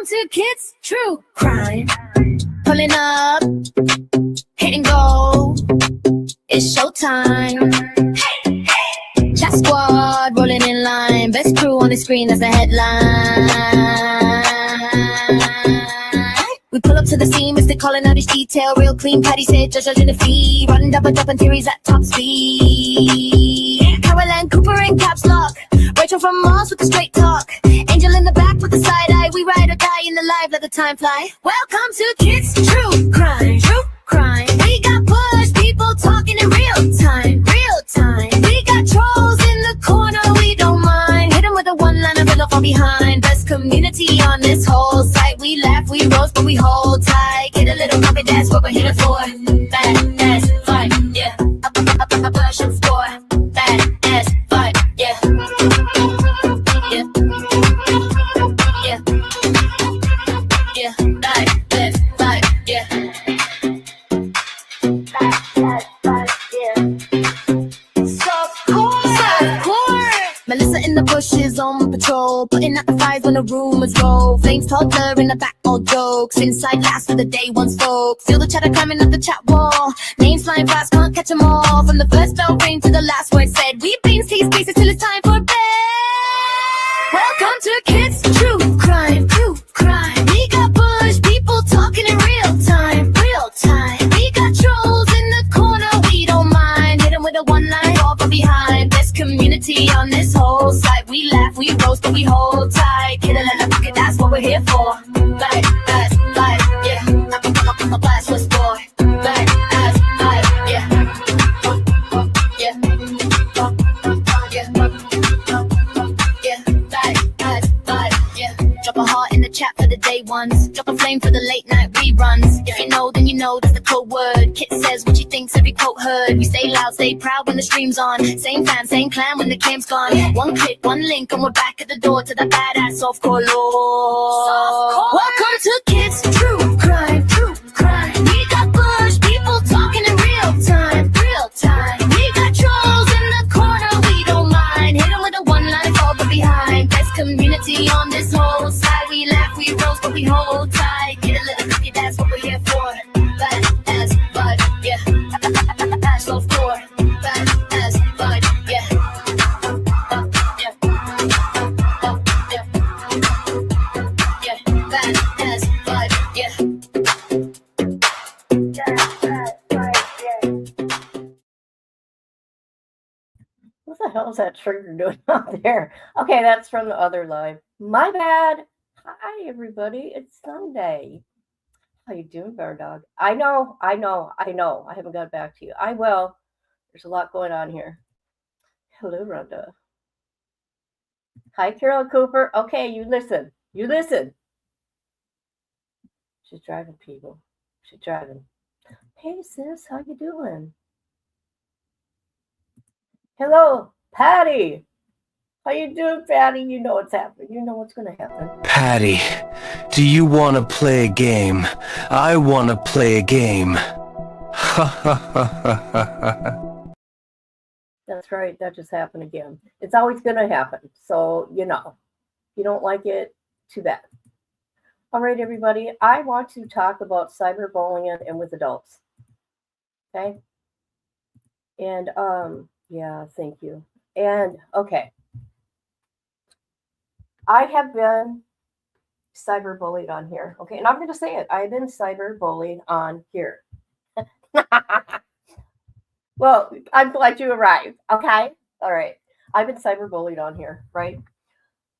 to Kids True Crime. Pulling up, hit and go. It's showtime. Hey, hey. Chat squad rolling in line. Best crew on the screen, that's the headline. We pull up to the scene, Mr. calling out each detail. Real clean, Patty said, judging the fee. Running double dropping theories at top speed. Caroline Cooper in caps lock. Rachel from Mars with the straight talk. Angel in the back with the side eye. We ride or die in the live, let the time fly. Welcome to Kids True Crime. True Crime. We got push people talking in real time. Real time. We got trolls in the corner, we don't mind. Hit them with a one-liner, middle from behind. Best community on this whole site. We laugh, we roast, but we hold tight. Get a little copy, that's what we're here for. Bad ass fight, yeah. Up, push and score. Bad ass fight, yeah. Yeah. Yeah. Yeah. Right, left, right, yeah. Melissa in the bushes on patrol, putting out the fires when the rumors roll. Flames toddler in the back, all jokes. Inside last of the day one spoke. Feel the chatter climbing up the chat wall. Names flying fast, can't catch them all. From the first bell ring to the last word said. We beans, tease, cases till it's time for bed. Welcome to Kids True Crime. True Crime. We got push people talking in real time. Real time. We got trolls in the corner, we don't mind. Hit them with a one-line, fall from behind. Best community on this whole site. We laugh, we roast, but we hold tight. Get a little pocket, that's what we're here for. Black ass life, yeah. I'm a blast with boy. Black ass life, yeah. Yeah. Yeah. Black ass life, yeah. Drop a heart in the chat for the day ones. Drop a flame for the late night reruns. If you know, then you know that's the code word. Kit says what she thinks, every quote heard. We stay loud, stay proud when the stream's on. Same fam, same clan when the cam's gone. One click, one link, and we're back at the door to the badass softcore lore. Welcome to Kids True Crime. True Crime. We got push people talking in real time. Real time. We got trolls in the corner, we don't mind. Hit them with a one-line, fall but behind. Best community on this whole side. We laugh, we roast, but we hold tight. Get a little cookie, that's what we're here for. Bad as bud, yeah. Ash low floor. Bad as bud, yeah. Yeah. Yeah. Yeah. Bad as bud, yeah. What the hell is that trigger doing out there? Okay, that's from the other live. My bad. Hi, everybody. It's Sunday. How you doing, Bear Dog? I know. I haven't got back to you. I will. There's a lot going on here. Hello, Rhonda. Hi, Carol Cooper. Okay, you listen. She's driving, people. She's driving. Hey, sis. How you doing? Hello, Patty. How you doing, Patty? You know what's happening. You know what's going to happen. Patty, do you want to play a game? I want to play a game. Ha ha ha ha ha. That's right. That just happened again. It's always going to happen. So, you know, if you don't like it, too bad. All right, everybody. I want to talk about cyberbullying and with adults. Okay? And, yeah, thank you. And, okay. I have been cyberbullied on here. Okay, and I'm going to say it. I've been cyberbullied on here. Well, I'm glad you arrived. Okay? All right. I've been cyberbullied on here, right?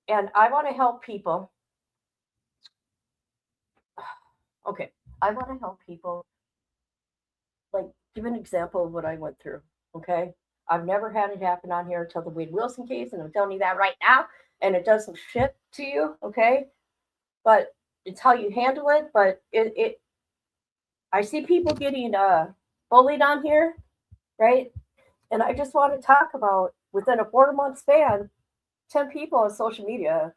And I want to help people. Okay. I want to help people, like, give an example of what I went through. Okay? I've never had it happen on here until the Wade Wilson case, and I'm telling you that right now. And it does some shit to you, okay? But it's how you handle it. But I see people getting bullied on here, right? And I just want to talk about, within a 4-month span, 10 people on social media,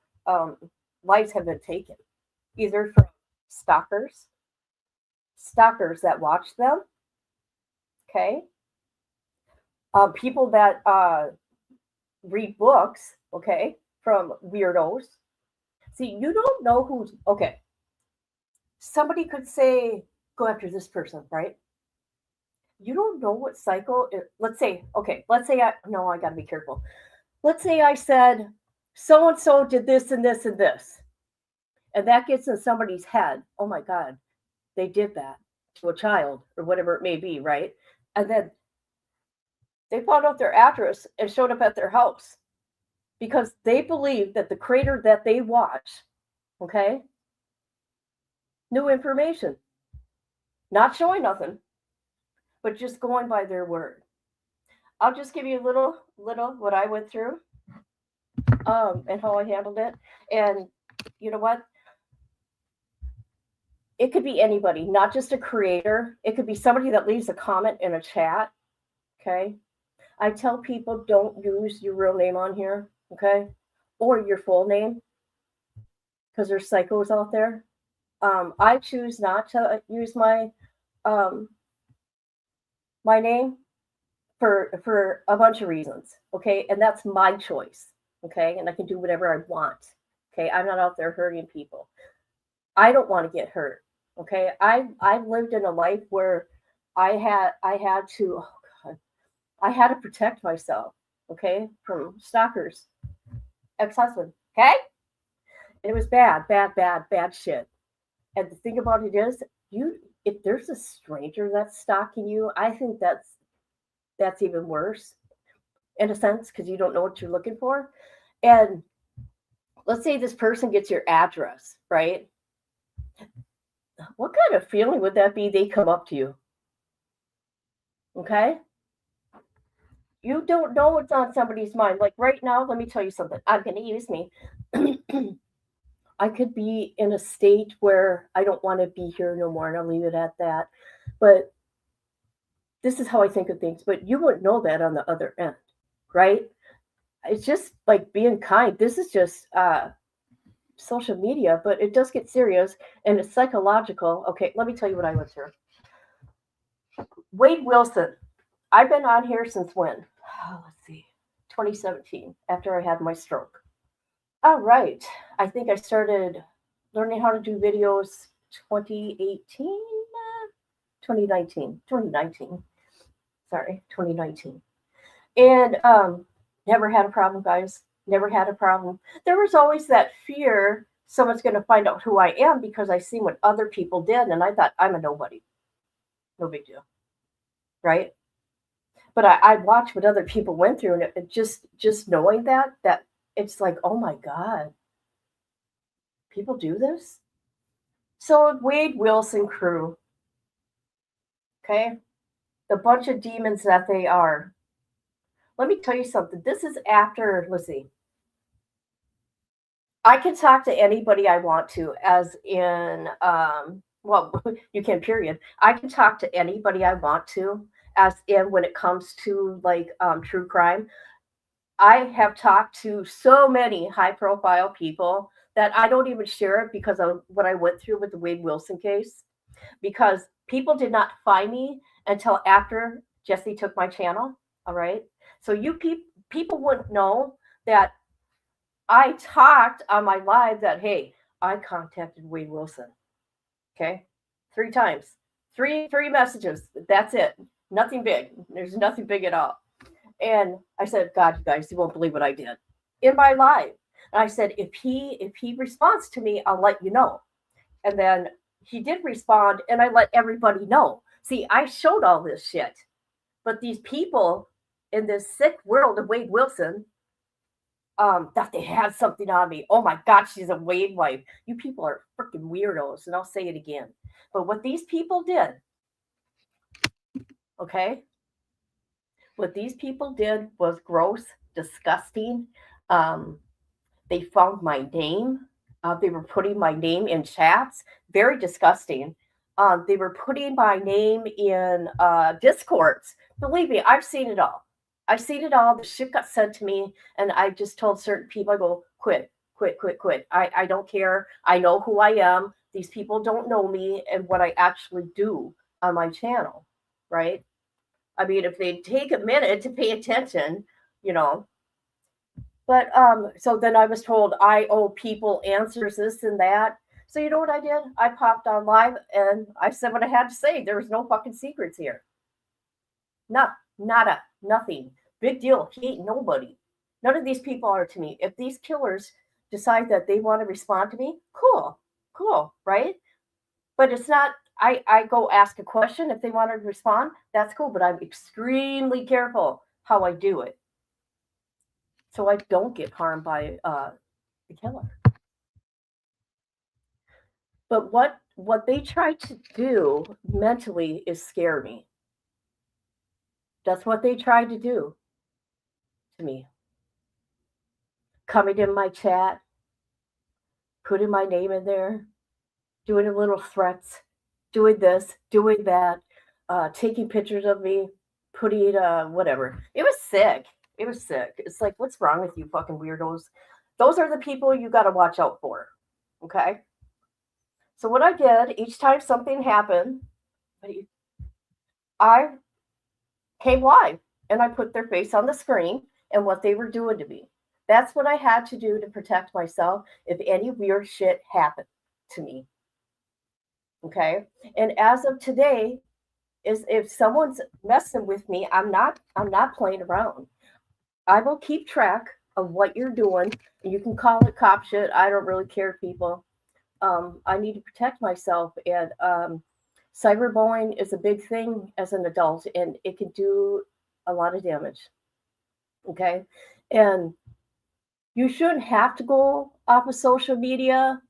lives have been taken. Either from stalkers that watch them, okay? People that read books, okay, from weirdos. See, you don't know who's okay. Somebody could say, go after this person, right? You don't know what cycle. Let's say, okay, I got to be careful. Let's say I said, so and so did this and this and this. And that gets in somebody's head. Oh my God, they did that to a child or whatever it may be, right? And then they found out their address and showed up at their house because they believe that the creator that they watch, okay, knew information, not showing nothing, but just going by their word. I'll just give you a little what I went through, and how I handled it. And you know what? It could be anybody, not just a creator. It could be somebody that leaves a comment in a chat. Okay. I tell people don't use your real name on here. Okay. Or your full name because there's psychos out there. I choose not to use my name for a bunch of reasons. Okay. And that's my choice. Okay. And I can do whatever I want. Okay. I'm not out there hurting people. I don't want to get hurt. Okay. I've lived in a life where I had to, oh God, I had to protect myself. Okay. From stalkers, ex-husband. Okay. And it was bad shit. And the thing about it is, if there's a stranger that's stalking you, I think that's even worse in a sense because you don't know what you're looking for. And let's say this person gets your address, right? What kind of feeling would that be? They come up to you. Okay? You don't know what's on somebody's mind. Like right now, let me tell you something. I'm going to use me. I could be in a state where I don't want to be here no more, and I'll leave it at that. But this is how I think of things. But you wouldn't know that on the other end, right? It's just like being kind. This is just social media, but it does get serious and it's psychological. Okay, let me tell you what I went through. Wade Wilson. I've been on here since when? Oh, let's see, 2017, after I had my stroke. All right. I think I started learning how to do videos 2019. Sorry, 2019. And never had a problem, guys. Never had a problem. There was always that fear someone's going to find out who I am because I seen what other people did. And I thought, I'm a nobody. No big deal. Right? But I watched what other people went through. And it just knowing that it's like, oh my God, people do this? So Wade Wilson crew, okay, the bunch of demons that they are. Let me tell you something. This is after, let's see, I can talk to anybody I want to, as in, well, you can, period. I can talk to anybody I want to, as in when it comes to like true crime. I have talked to so many high profile people that I don't even share it because of what I went through with the Wade Wilson case, because people did not find me until after Jesse took my channel. All right. So you people wouldn't know that I talked on my live that, hey, I contacted Wade Wilson. Okay. 3 times, three messages. That's it. Nothing big. There's nothing big at all. And I said, God, you guys, you won't believe what I did in my live. And I said, if he responds to me, I'll let you know. And then he did respond, and I let everybody know. See, I showed all this shit. But these people in this sick world of Wade Wilson, that they had something on me. Oh my God, she's a Wade wife. You people are freaking weirdos. And I'll say it again. But what these people did, okay? What these people did was gross, disgusting. They found my name. They were putting my name in chats. Very disgusting. They were putting my name in Discords. Believe me, I've seen it all. I've seen it all. The shit got sent to me, and I just told certain people, I go, quit. I don't care. I know who I am. These people don't know me and what I actually do on my channel, right? I mean, if they take a minute to pay attention, you know. But so then I was told I owe people answers, this and that. So you know what I did? I popped on live and I said what I had to say. There was no fucking secrets here. Not nada, nothing. Big deal. He ain't nobody. None of these people are to me. If these killers decide that they want to respond to me, cool, cool, right? But it's not. I go ask a question. If they want to respond, that's cool. But I'm extremely careful how I do it, so I don't get harmed by the killer. But what they try to do mentally is scare me. That's what they tried to do to me. Coming in my chat, putting my name in there, doing a little threats, doing this, doing that, taking pictures of me, putting whatever. It was sick. It was sick. It's like, what's wrong with you fucking weirdos? Those are the people you got to watch out for. Okay. So what I did each time something happened, I came live and I put their face on the screen and what they were doing to me. That's what I had to do to protect myself if any weird shit happened to me. Okay. And as of today, is if someone's messing with me, I'm not playing around. I will keep track of what you're doing. You can call it cop shit. I don't really care, people. I need to protect myself, and cyberbullying is a big thing as an adult, and it can do a lot of damage. Okay, and you shouldn't have to go off of social media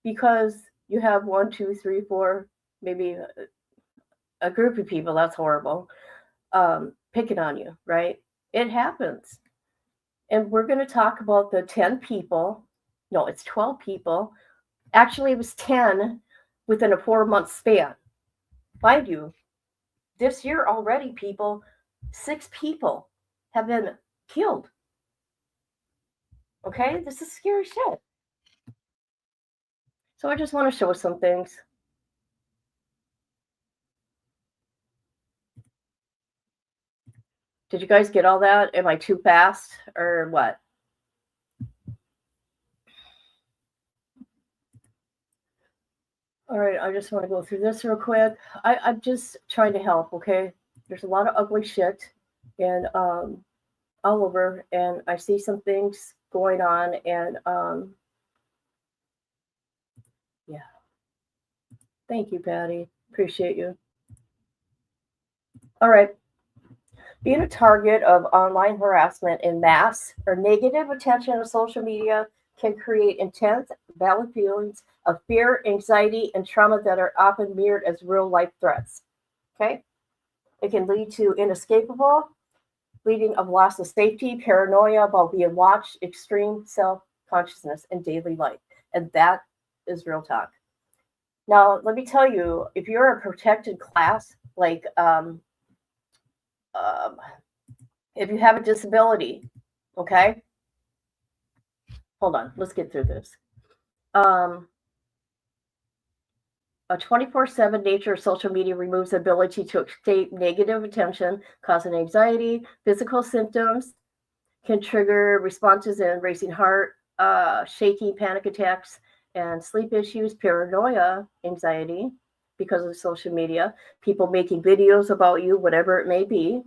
because you have one, two, three, four, maybe a group of people. That's horrible. Picking on you, right? It happens. And we're going to talk about the 10 people. No, it's 12 people. Actually, it was 10 within a 4-month span. Mind you, this year already, people, 6 people have been killed. Okay, this is scary shit. So I just want to show some things. Did you guys get all that? Am I too fast or what? All right, I just want to go through this real quick. I'm just trying to help, okay? There's a lot of ugly shit and all over, and I see some things going on, and yeah. Thank you, Patty. Appreciate you. All right. Being a target of online harassment in mass or negative attention on social media can create intense, valid feelings of fear, anxiety, and trauma that are often mirrored as real life threats. Okay? It can lead to inescapable, leading of loss of safety, paranoia about being watched, extreme self consciousness in daily life. And that is real talk. Now, let me tell you, if you're a protected class, like if you have a disability, okay? Hold on, let's get through this. A 24/7 nature of social media removes the ability to escape negative attention, causing anxiety, physical symptoms, can trigger responses in racing heart, shaky panic attacks, and sleep issues, paranoia, anxiety because of social media, people making videos about you, whatever it may be,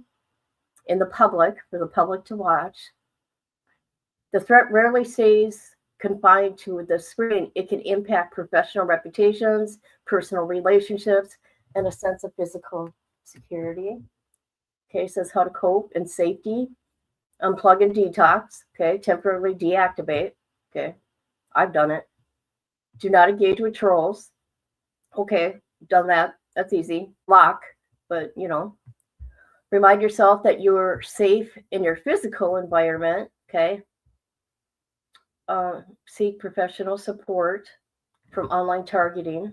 in the public, for the public to watch. The threat rarely stays confined to the screen. It can impact professional reputations, personal relationships, and a sense of physical security. Okay, says how to cope and safety. Unplug and detox. Okay, temporarily deactivate. Okay, I've done it. Do not engage with trolls. Okay, done that. That's easy. Block, but remind yourself that you're safe in your physical environment. Okay. Seek professional support from online targeting.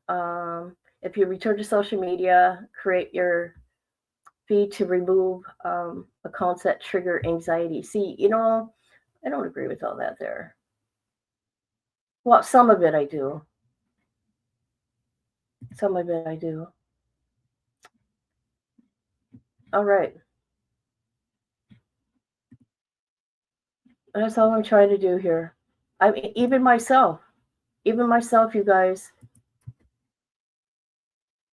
If you return to social media, create your feed to remove accounts that trigger anxiety. See, I don't agree with all that there. Well, some of it I do. Some of it I do. All right. That's all I'm trying to do here. I mean, even myself, you guys.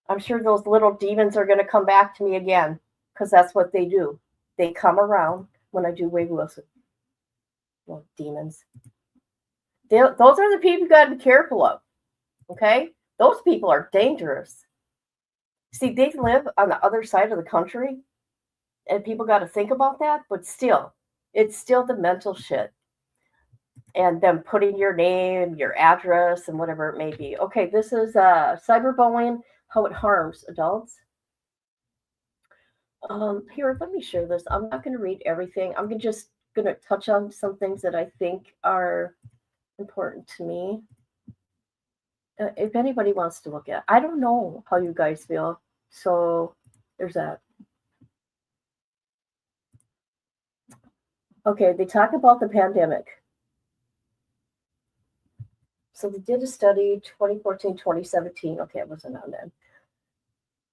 I'm sure those little demons are going to come back to me again because that's what they do. They come around when I do Wade Wilson. Well, demons. Those are the people you got to be careful of. Okay? Those people are dangerous. See, they live on the other side of the country, and people got to think about that, but still, it's still the mental shit. And them putting your name, your address, and whatever it may be. Okay, this is cyberbullying, how it harms adults. Here, let me share this. I'm not going to read everything. I'm just going to touch on some things that I think are important to me. If anybody wants to look at it. I don't know how you guys feel. So there's that. Okay, they talk about the pandemic. So they did a study 2014, 2017. Okay, it wasn't on then.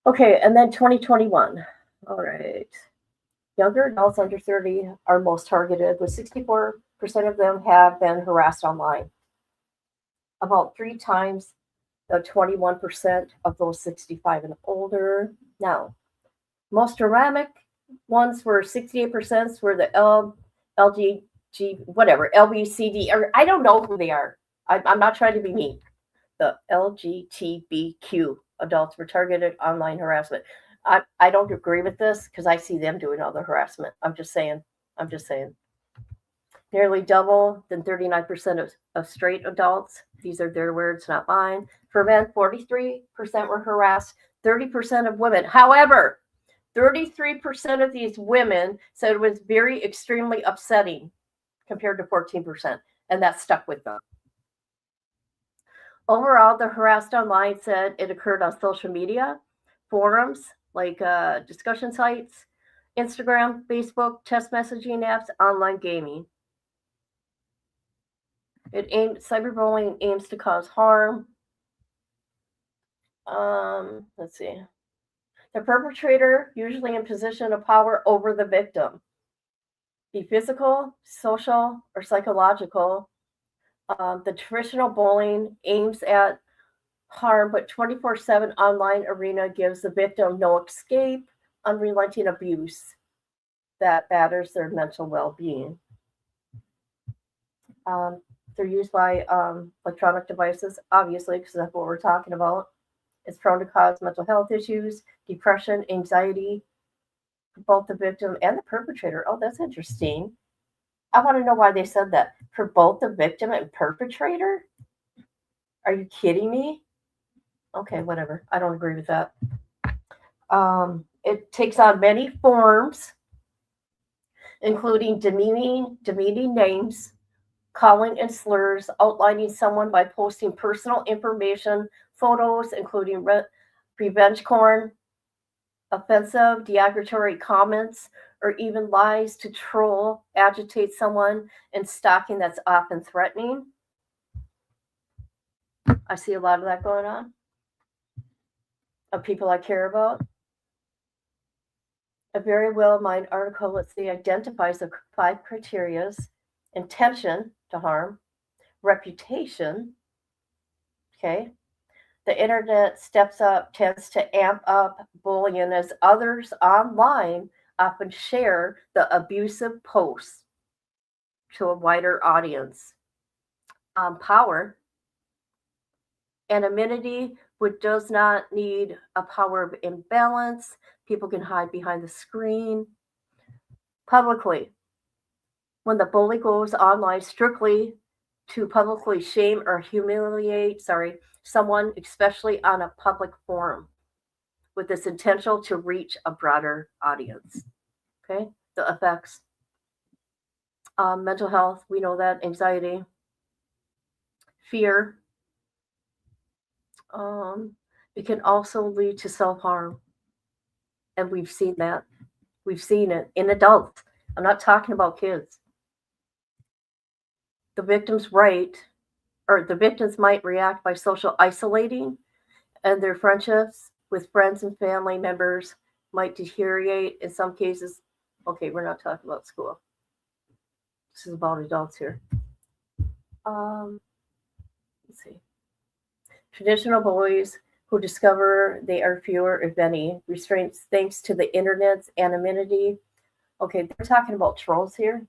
Okay, and then 2021. All right. Younger adults under 30 are most targeted, with 64% of them have been harassed online. About 3 times the 21% of those 65 and older. Now, most dramatic ones were 68% were the LGG, whatever, LBCD, or I don't know who they are. I'm not trying to be mean. The LGBTQ adults were targeted online harassment. I don't agree with this because I see them doing all the harassment. I'm just saying. Nearly double than 39% of straight adults. These are their words, not mine. For men, 43% were harassed, 30% of women. However, 33% of these women said it was very extremely upsetting compared to 14%, and that stuck with them. Overall, the harassed online said it occurred on social media, forums like discussion sites, Instagram, Facebook, text messaging apps, online gaming. Cyberbullying aims to cause harm. Let's see. The perpetrator, usually in position of power over the victim, be physical, social, or psychological. The traditional bullying aims at harm, but 24/7 online arena gives the victim no escape, unrelenting abuse that batters their mental well-being. They're used by electronic devices, obviously, because that's what we're talking about. It's prone to cause mental health issues, depression, anxiety, for both the victim and the perpetrator. Oh, that's interesting. I want to know why they said that. For both the victim and perpetrator? Are you kidding me? Okay, whatever. I don't agree with that. It takes on many forms, including demeaning names, calling and slurs, outlining someone by posting personal information, photos, including revenge porn, offensive, derogatory comments, or even lies to troll, agitate someone, and stalking that's often threatening. I see a lot of that going on. Of people I care about. A very well-mined article, let's see, identifies the 5 criterias: intention to harm, reputation. Okay. The internet tends to amp up bullying as others online often share the abusive posts to a wider audience. Power, anonymity, which does not need a power of imbalance. People can hide behind the screen. Publicly, when the bully goes online strictly to publicly shame or humiliate, someone, especially on a public forum, with this intention to reach a broader audience. Okay, the effects. Mental health, we know that, anxiety, fear. It can also lead to self-harm. And we've seen that. We've seen it in adults. I'm not talking about kids. The victims might react by social isolating, and their friendships with friends and family members might deteriorate in some cases. Okay, we're not talking about school. This is about adults here. Let's see. Traditional bullies who discover they are fewer, if any, restraints thanks to the internet's anonymity. Okay, they're talking about trolls here.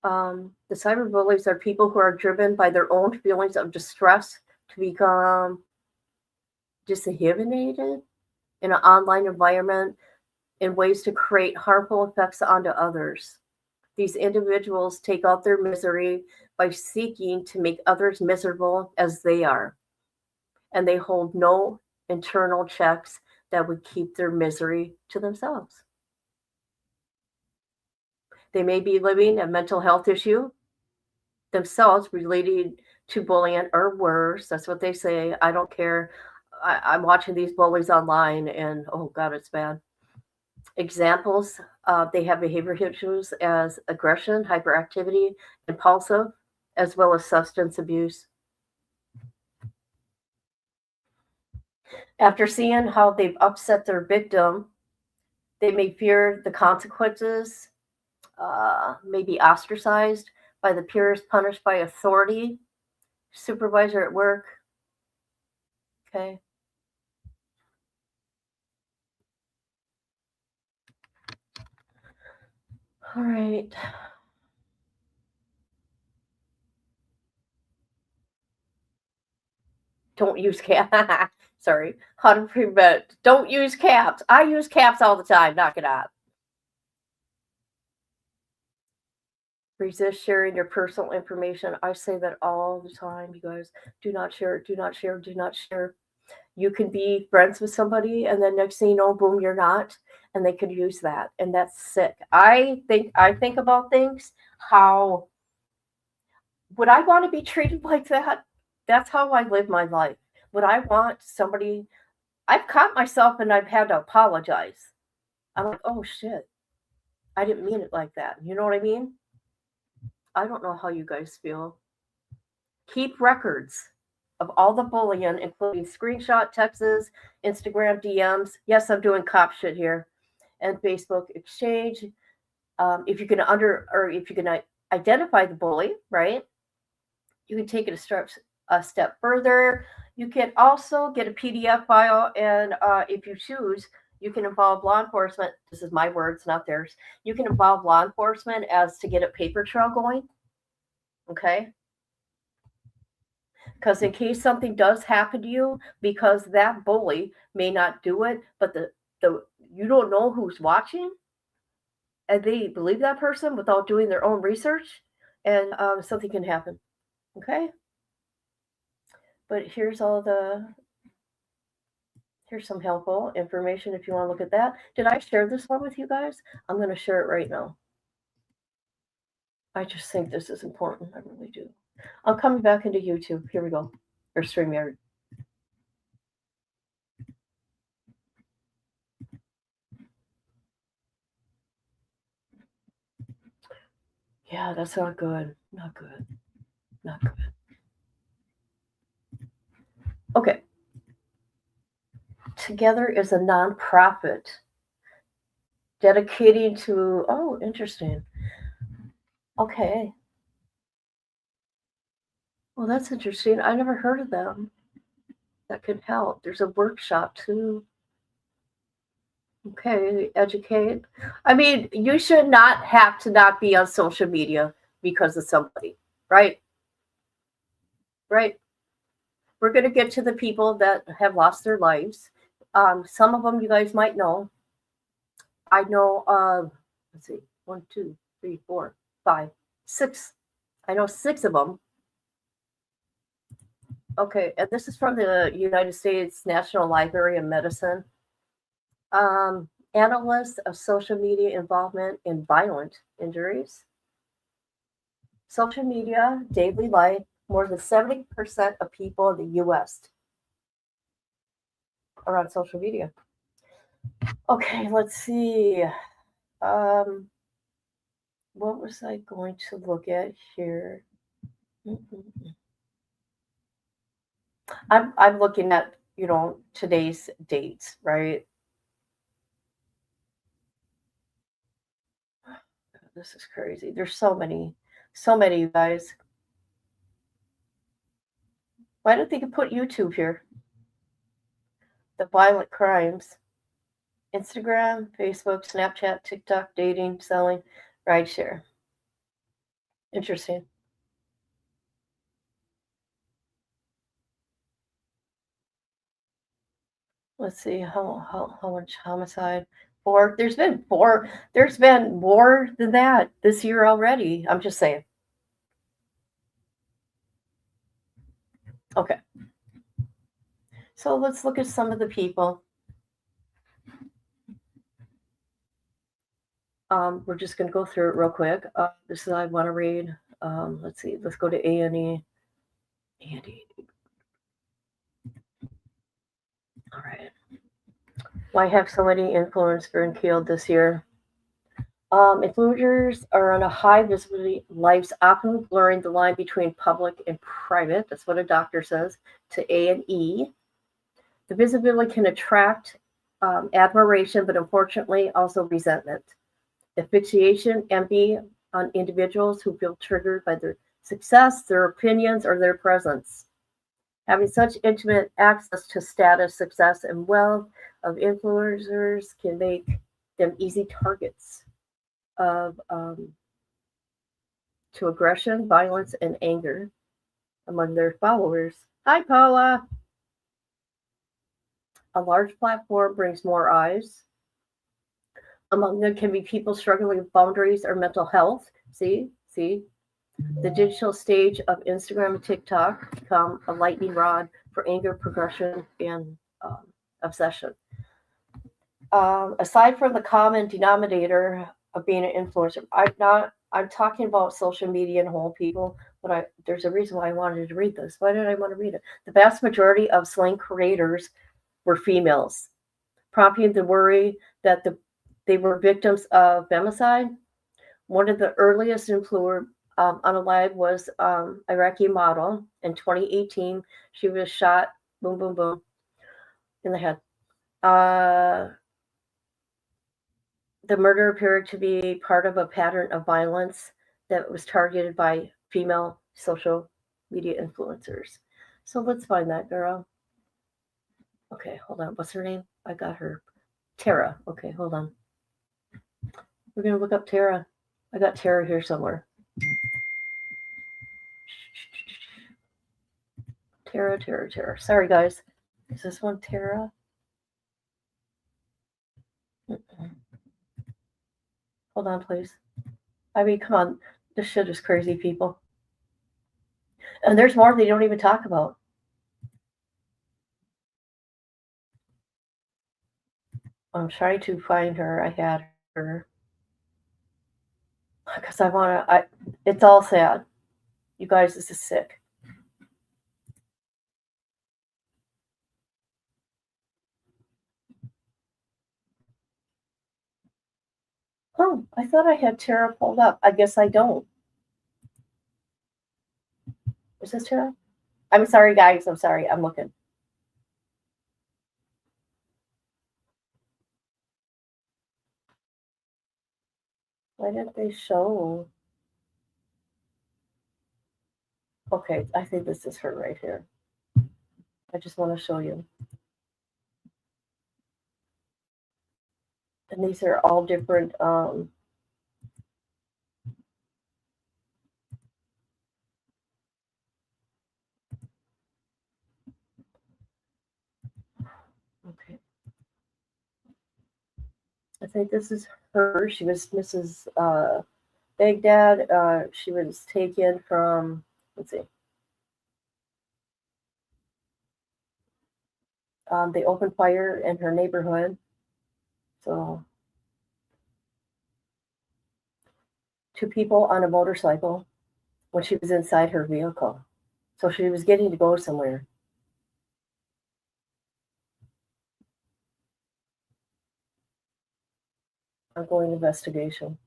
The cyberbullies are people who are driven by their own feelings of distress to become disinhibited in an online environment in ways to create harmful effects onto others. These individuals take out their misery by seeking to make others miserable as they are, and they hold no internal checks that would keep their misery to themselves. They may be living a mental health issue themselves related to bullying or worse. That's what they say. I don't care. I'm watching these bullies online and oh God, it's bad. Examples, they have behavior issues as aggression, hyperactivity, impulsive, as well as substance abuse. After seeing how they've upset their victim, they may fear the consequences, may be ostracized by the peers, punished by authority, supervisor at work. Okay. All right. Don't use caps. Sorry. How to prevent. Don't use caps. I use caps all the time. Knock it out. Resist sharing your personal information. I say that all the time, you guys. Do not share. Do not share. Do not share. You can be friends with somebody, and then next thing you know, boom, you're not, and they could use that, and that's sick. I think about things. How would I want to be treated like that? That's how I live my life. Would I want somebody? I've caught myself and I've had to apologize. I'm like, oh shit, I didn't mean it like that. You know what I mean? I don't know how you guys feel. Keep records of all the bullying, including screenshot texts, Instagram DMs. Yes, I'm doing cop shit here, and Facebook exchange. If you can if you can identify the bully, right? You can take it a step further. You can also get a PDF file, and if you choose, you can involve law enforcement. This is my words, not theirs. You can involve law enforcement as to get a paper trail going. Okay. Because in case something does happen to you, because that bully may not do it, but the you don't know who's watching, and they believe that person without doing their own research, and something can happen. Okay. But here's some helpful information if you want to look at that. Did I share this one with you guys? I'm going to share it right now. I just think this is important. I really do. I'm coming back into YouTube. Here we go. Or StreamYard. Yeah, that's not good. Not good. Not good. Okay. Together is a nonprofit dedicating to, oh, interesting. Okay. Well, that's interesting. I never heard of them. That could help. There's a workshop too. Okay, educate. I mean, you should not have to not be on social media because of somebody, right? Right. We're going to get to the people that have lost their lives. Some of them you guys might know. I know, let's see, 1, 2, 3, 4, 5, 6. I know 6 of them. Okay, and this is from the United States National Library of Medicine. Analysts of social media involvement in violent injuries. Social media, daily life, more than 70% of people in the U.S. are on social media. Okay, let's see. What was I going to look at here? I'm looking at, today's dates, right? This is crazy. There's so many, you guys. Why don't they put YouTube here? The violent crimes. Instagram, Facebook, Snapchat, TikTok, dating, selling, rideshare. Interesting. Let's see how much homicide. 4. There's been 4. There's been more than that this year already. I'm just saying. Okay. So let's look at some of the people. We're just going to go through it real quick. This is I want to read. Let's see. Let's go to A&E. A&E. All right. Why have so many influencers been killed this year? Influencers are on a high visibility lives, often blurring the line between public and private. That's what a doctor says to A&E. The visibility can attract admiration, but unfortunately also resentment. Asphyxiation, envy on individuals who feel triggered by their success, their opinions, or their presence. Having such intimate access to status, success, and wealth of influencers can make them easy targets of to aggression, violence, and anger among their followers. Hi, Paula. A large platform brings more eyes. Among them can be people struggling with boundaries or mental health. See? The digital stage of Instagram and TikTok become a lightning rod for anger, progression, and obsession. Aside from the common denominator of being an influencer, I'm talking about social media and whole people, but there's a reason why I wanted to read this. Why did I want to read it? The vast majority of slain creators were females, prompting the worry that they were victims of femicide. One of the earliest influencers unalive was Iraqi model. In 2018, she was shot, boom, boom, boom, in the head. The murder appeared to be part of a pattern of violence that was targeted by female social media influencers. So let's find that girl. Okay, hold on. What's her name? I got her. Tara. Okay, hold on. We're going to look up Tara. I got Tara here somewhere. Tara. Sorry, guys. Is this one Tara? Hold on, please. I mean, come on. This shit is crazy, people. And there's more they don't even talk about. I'm trying to find her. I had her. Because I want to. It's all sad. You guys, this is sick. Oh, I thought I had Tara pulled up. I guess I don't. Is this Tara? I'm sorry, guys. I'm sorry. I'm looking. Why didn't they show? Okay, I think this is her right here. I just want to show you. And these are all different. Okay. I think this is her. She was Mrs. Baghdad. She was taken from, let's see. They opened fire in her neighborhood. So, 2 people on a motorcycle when she was inside her vehicle. So she was getting to go somewhere. Ongoing investigation.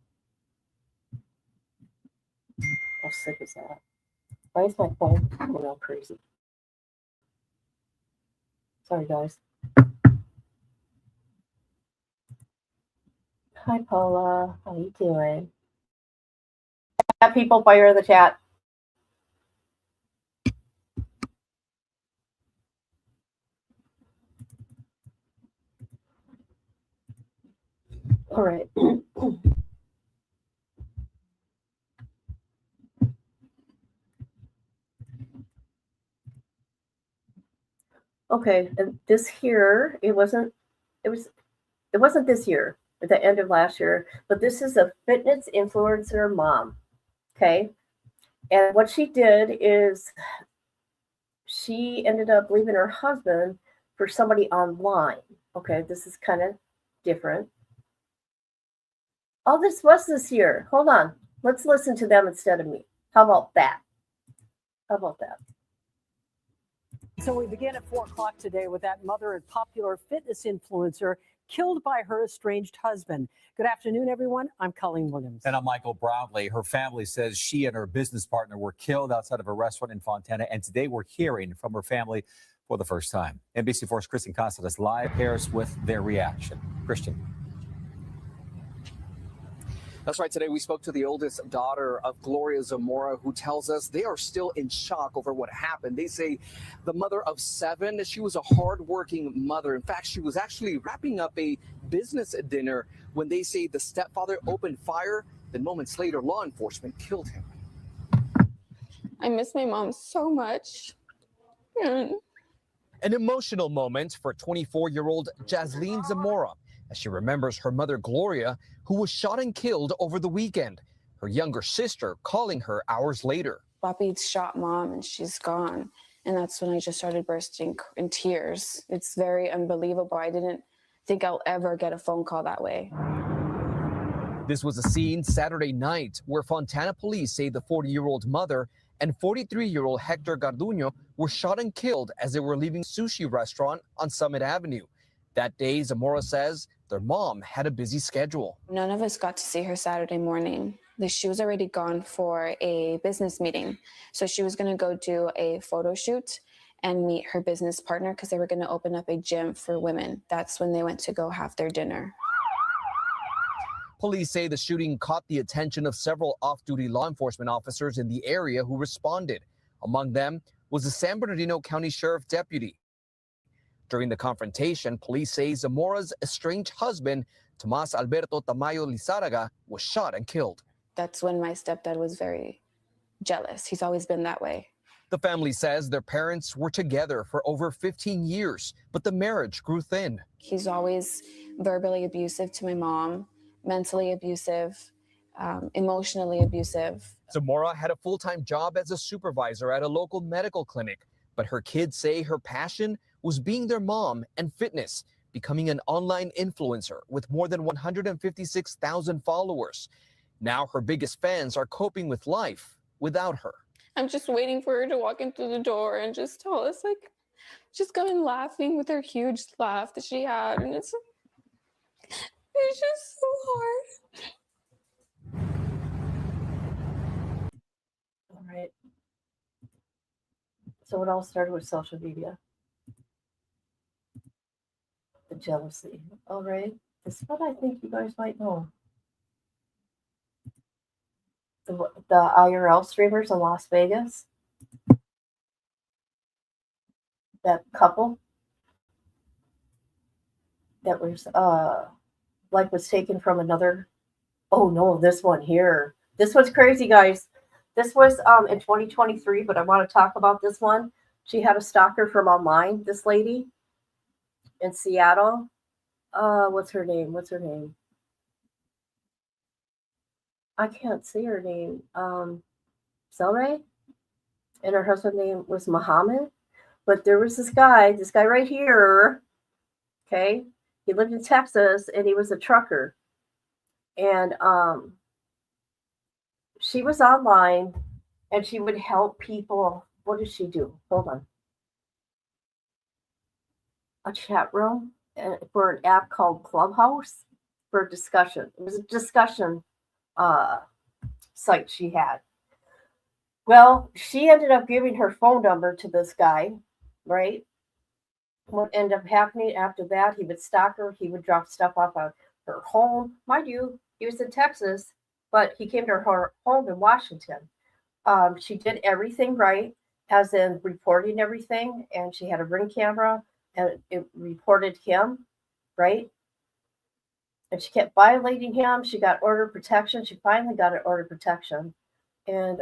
How sick is that? Why is my phone going all crazy? Sorry, guys. Hi, Paula. How you doing? Got people fire in the chat. All right. Okay, and this here, it wasn't this year, at the end of last year, but this is a fitness influencer mom. Okay. And what she did is she ended up leaving her husband for somebody online. Okay, this is kind of different. Oh, this was this year. Hold on. Let's listen to them instead of me. How about that? How about that? So we begin at 4 o'clock today with that mother and popular fitness influencer killed by her estranged husband. Good afternoon, everyone. I'm Colleen Williams. And I'm Michael Brownlee. Her family says she and her business partner were killed outside of a restaurant in Fontana. And today we're hearing from her family for the first time. NBC4's Kristen Costa is live here with their reaction. Christian. That's right. Today we spoke to the oldest daughter of Gloria Zamora, who tells us they are still in shock over what happened. They say the mother of 7, she was a hardworking mother. In fact, she was actually wrapping up a business dinner when they say the stepfather opened fire. Then moments later, law enforcement killed him. I miss my mom so much. An emotional moment for 24-year-old Jasleen Zamora, as she remembers her mother, Gloria, who was shot and killed over the weekend. Her younger sister calling her hours later. Papi shot mom and she's gone. And that's when I just started bursting in tears. It's very unbelievable. I didn't think I'll ever get a phone call that way. This was a scene Saturday night where Fontana police say the 40-year-old mother and 43-year-old Hector Garduño were shot and killed as they were leaving a sushi restaurant on Summit Avenue. That day, Zamora says their mom had a busy schedule. None of us got to see her Saturday morning. She was already gone for a business meeting. So she was going to go do a photo shoot and meet her business partner because they were going to open up a gym for women. That's when they went to go have their dinner. Police say the shooting caught the attention of several off-duty law enforcement officers in the area who responded. Among them was the San Bernardino County Sheriff Deputy. During the confrontation, police say Zamora's estranged husband, Tomas Alberto Tamayo Lizarraga, was shot and killed. That's when my stepdad was very jealous. He's always been that way. The family says their parents were together for over 15 years, but the marriage grew thin. He's always verbally abusive to my mom, mentally abusive, emotionally abusive. Zamora had a full-time job as a supervisor at a local medical clinic, but her kids say her passion was being their mom and fitness, becoming an online influencer with more than 156,000 followers. Now her biggest fans are coping with life without her. I'm just waiting for her to walk in through the door and just tell us, like, just come in laughing with her huge laugh that she had. And it's just so hard. All right. So it all started with social media. The jealousy. All right. This is what I think you guys might know. The IRL streamers in Las Vegas. That couple that was was taken from another. Oh no, this one here. This was crazy, guys. This was in 2023, but I want to talk about this one. She had a stalker from online, this lady in Seattle. What's her name? I can't see her name. Zelray? And her husband's name was Muhammad. But there was this guy right here. Okay. He lived in Texas and he was a trucker. And she was online and she would help people. What did she do? Hold on. A chat room for an app called Clubhouse for a discussion. It was a discussion site she had. Well, she ended up giving her phone number to this guy, right? What ended up happening after that, he would stalk her. He would drop stuff off at her home. Mind you, he was in Texas. but he came to her home in Washington. She did everything right, as in reporting everything, and she had a Ring camera, and it reported him, right? And she kept violating him. She got order of protection. She finally got an order of protection, and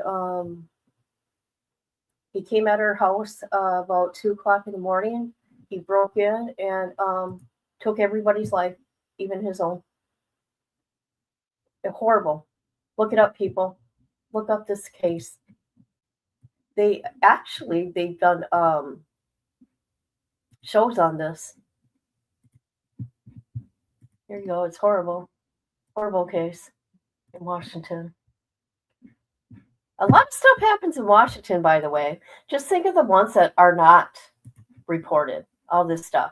he came at her house about 2 o'clock in the morning. He broke in and took everybody's life, even his own. They're horrible. Look it up, people. Look up this case. They've done shows on this. Here you go. It's horrible. Horrible case in Washington. A lot of stuff happens in Washington, by the way. Just think of the ones that are not reported. All this stuff.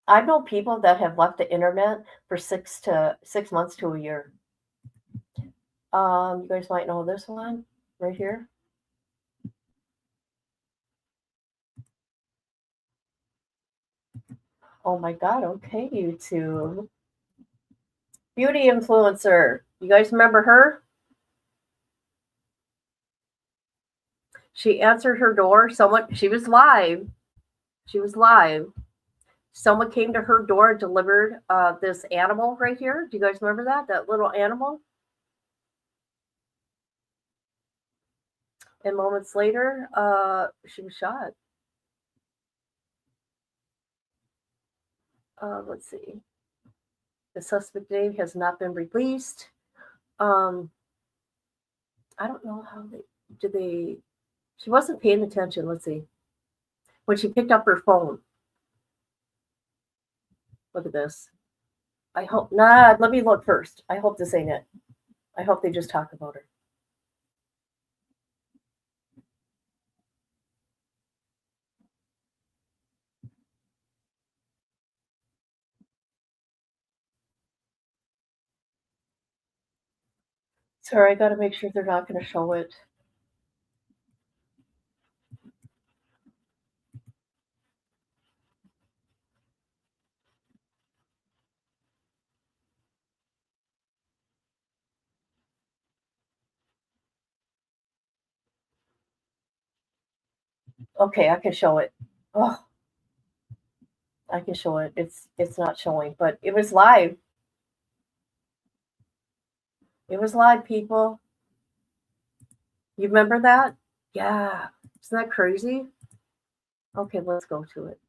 I know people that have left the internet for 6 months to a year. You guys might know this one right here. Oh my God. Okay, YouTube. Beauty influencer. You guys remember her? She answered her door. She was live. Someone came to her door and delivered this animal right here. Do you guys remember that? That little animal? And moments later, she was shot. Let's see. The suspect name has not been released. I don't know how she wasn't paying attention. Let's see. When she picked up her phone. Look at this. Let me look first. I hope this ain't it. I hope they just talk about her. Sorry, I got to make sure they're not going to show it. Okay, I can show it. Oh, I can show it. It's not showing, but it was live. It was live, people. You remember that? Yeah. Isn't that crazy? Okay, let's go to it.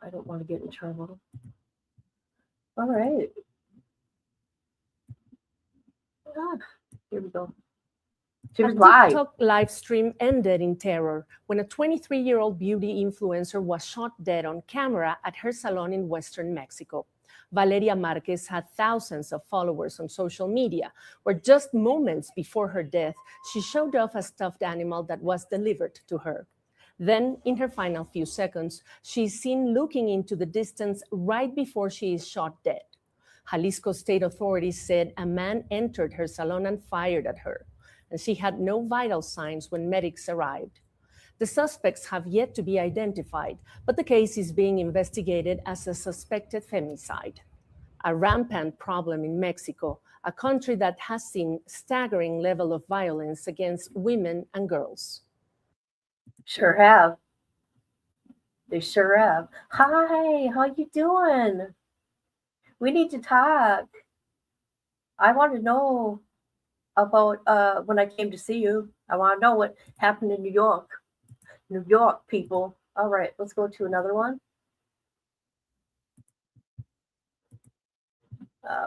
I don't want to get in trouble. All right. Here we go. She was live. TikTok live stream ended in terror when a 23-year-old beauty influencer was shot dead on camera at her salon in Western Mexico. Valeria Marquez had thousands of followers on social media, where just moments before her death, she showed off a stuffed animal that was delivered to her. Then, in her final few seconds, she is seen looking into the distance right before she is shot dead. Jalisco state authorities said a man entered her salon and fired at her, and she had no vital signs when medics arrived. The suspects have yet to be identified, but the case is being investigated as a suspected femicide. A rampant problem in Mexico, a country that has seen staggering level of violence against women and girls. Sure have. They sure have. Hi, how you doing? We need to talk. I want to know about when I came to see you. I want to know what happened in New York. New York, people. All right, let's go to another one.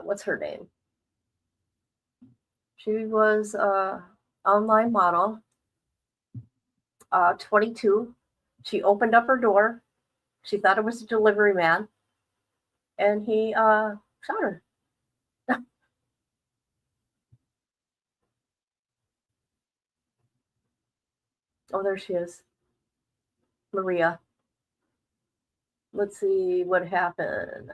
What's her name? She was an online model, 22. She opened up her door. She thought it was a delivery man, and he shot her. Oh, there she is. Maria. Let's see what happened.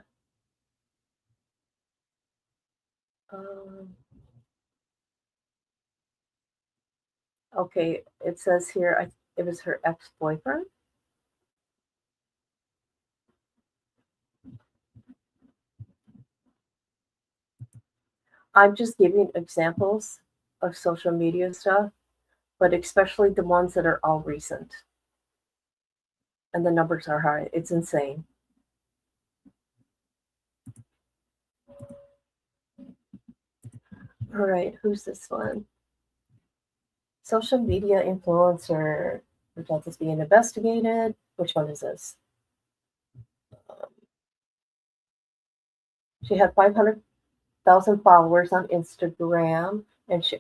Okay, it says here it was her ex-boyfriend. I'm just giving examples of social media stuff, but especially the ones that are all recent. And the numbers are high. It's insane. All right, who's this one? Social media influencer. Her death is being investigated. Which one is this? She had 500,000 followers on Instagram, and she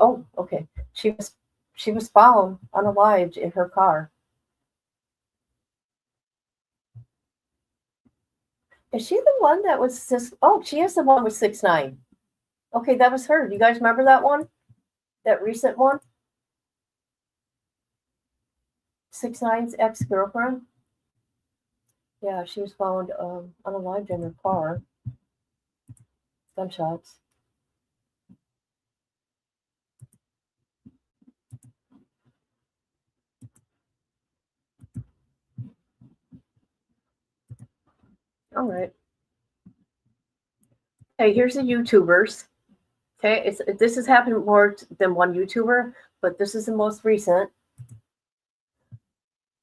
was found unalived in her car. Is she the one that was she is the one with 6ix9ine. Okay, that was her. You guys remember that one? That recent one? 6ix9ine's ex-girlfriend? Yeah, she was found unalived in her car. Gunshots. All right. Hey, here's the YouTubers. Okay, this has happened more than one YouTuber, but this is the most recent.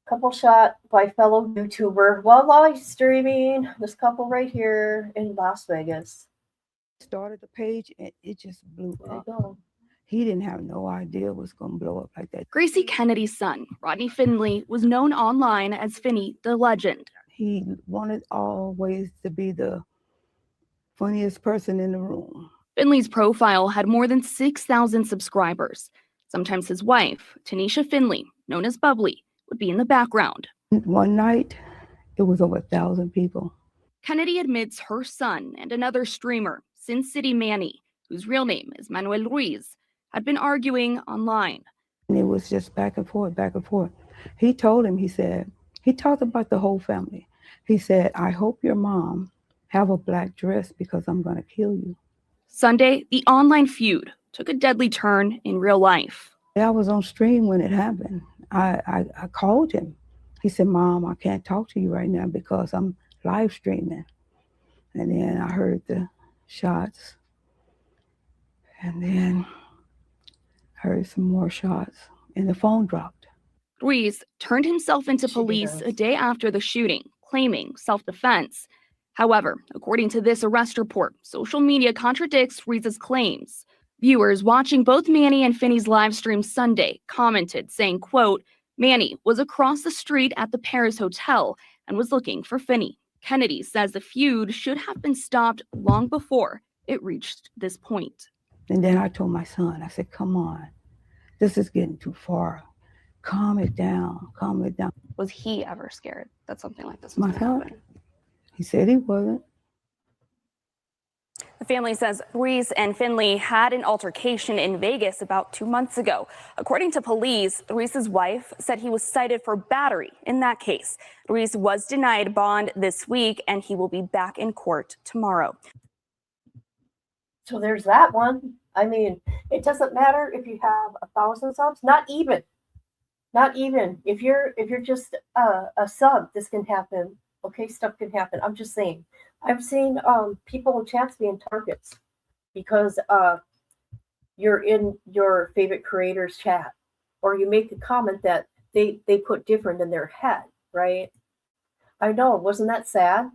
Couple shot by fellow YouTuber while live streaming. This couple right here in Las Vegas. Started the page and it just blew There you up. go. He didn't have no idea it was going to blow up like that. Gracie Kennedy's son, Rodney Finley, was known online as Finny the Legend. He wanted always to be the funniest person in the room. Finley's profile had more than 6,000 subscribers. Sometimes his wife, Tanisha Finley, known as Bubbly, would be in the background. One night, it was over 1,000 people. Kennedy admits her son and another streamer, Sin City Manny, whose real name is Manuel Ruiz, had been arguing online. And it was just back and forth, back and forth. He told him, he said, he talked about the whole family. He said, I hope your mom have a black dress because I'm going to kill you. Sunday, the online feud took a deadly turn in real life. I was on stream when it happened. I called him. He said, Mom, I can't talk to you right now because I'm live streaming. And then I heard the shots. And then heard some more shots. And the phone dropped. Ruiz turned himself into police a day after the shooting, claiming self-defense. However, according to this arrest report, social media contradicts Ruiz's claims. Viewers watching both Manny and Finny's live stream Sunday commented saying, quote, Manny was across the street at the Paris Hotel and was looking for Finny. Kennedy says the feud should have been stopped long before it reached this point. And then I told my son, I said, come on, this is getting too far. Calm it down, calm it down. Was he ever scared that something like this was My going to son, happen? he said he wasn't. The family says Ruiz and Finley had an altercation in Vegas about 2 months ago. According to police, Ruiz's wife said he was cited for battery in that case. Ruiz was denied bond this week, and he will be back in court tomorrow. So there's that one. I mean, it doesn't matter if you have 1,000 subs, not even. If you're just a sub, this can happen. Okay, stuff can happen. I'm just saying. I've seen people in chats being targets because you're in your favorite creator's chat, or you make a comment that they put different in their head, right? I know, wasn't that sad?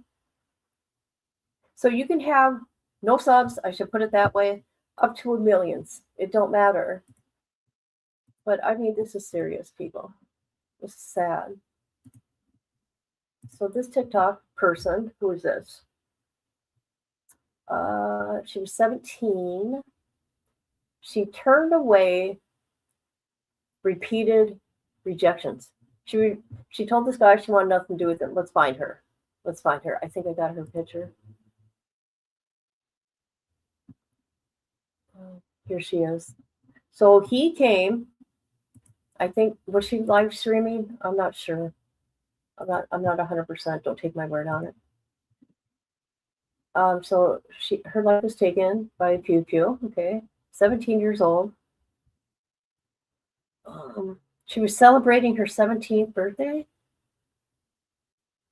So you can have no subs, I should put it that way, up to millions. It don't matter. But I mean, this is serious, people. This is sad. So this TikTok person, who is this? She was 17. She turned away repeated rejections. She told this guy she wanted nothing to do with it. Let's find her. I think I got her picture. Here she is. So he came. I think, was she live streaming? I'm not sure. I'm not 100%. Don't take my word on it. So her life was taken by a pew pew. Okay, 17 years old. She was celebrating her 17th birthday.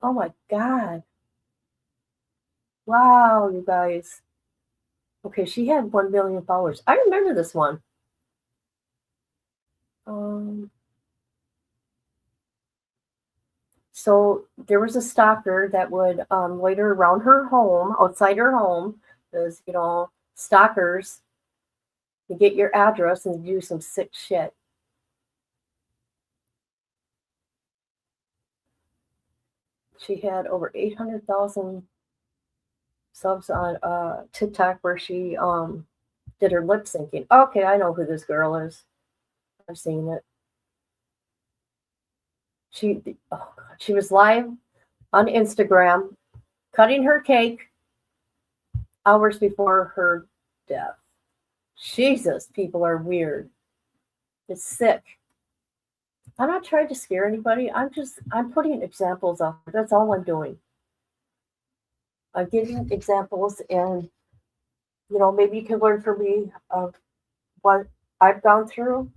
Oh my God! Wow, you guys. Okay, she had 1 million followers. I remember this one. So there was a stalker that would loiter around her home, outside her home. There's, stalkers to get your address and do some sick shit. She had over 800,000 subs on TikTok where she did her lip syncing. Okay, I know who this girl is. I've seen it. She was live on Instagram cutting her cake hours before her death. Jesus, people are weird. It's sick. I'm not trying to scare anybody. I'm putting examples up. That's all I'm doing. I'm giving examples, and maybe you can learn from me of what I've gone through.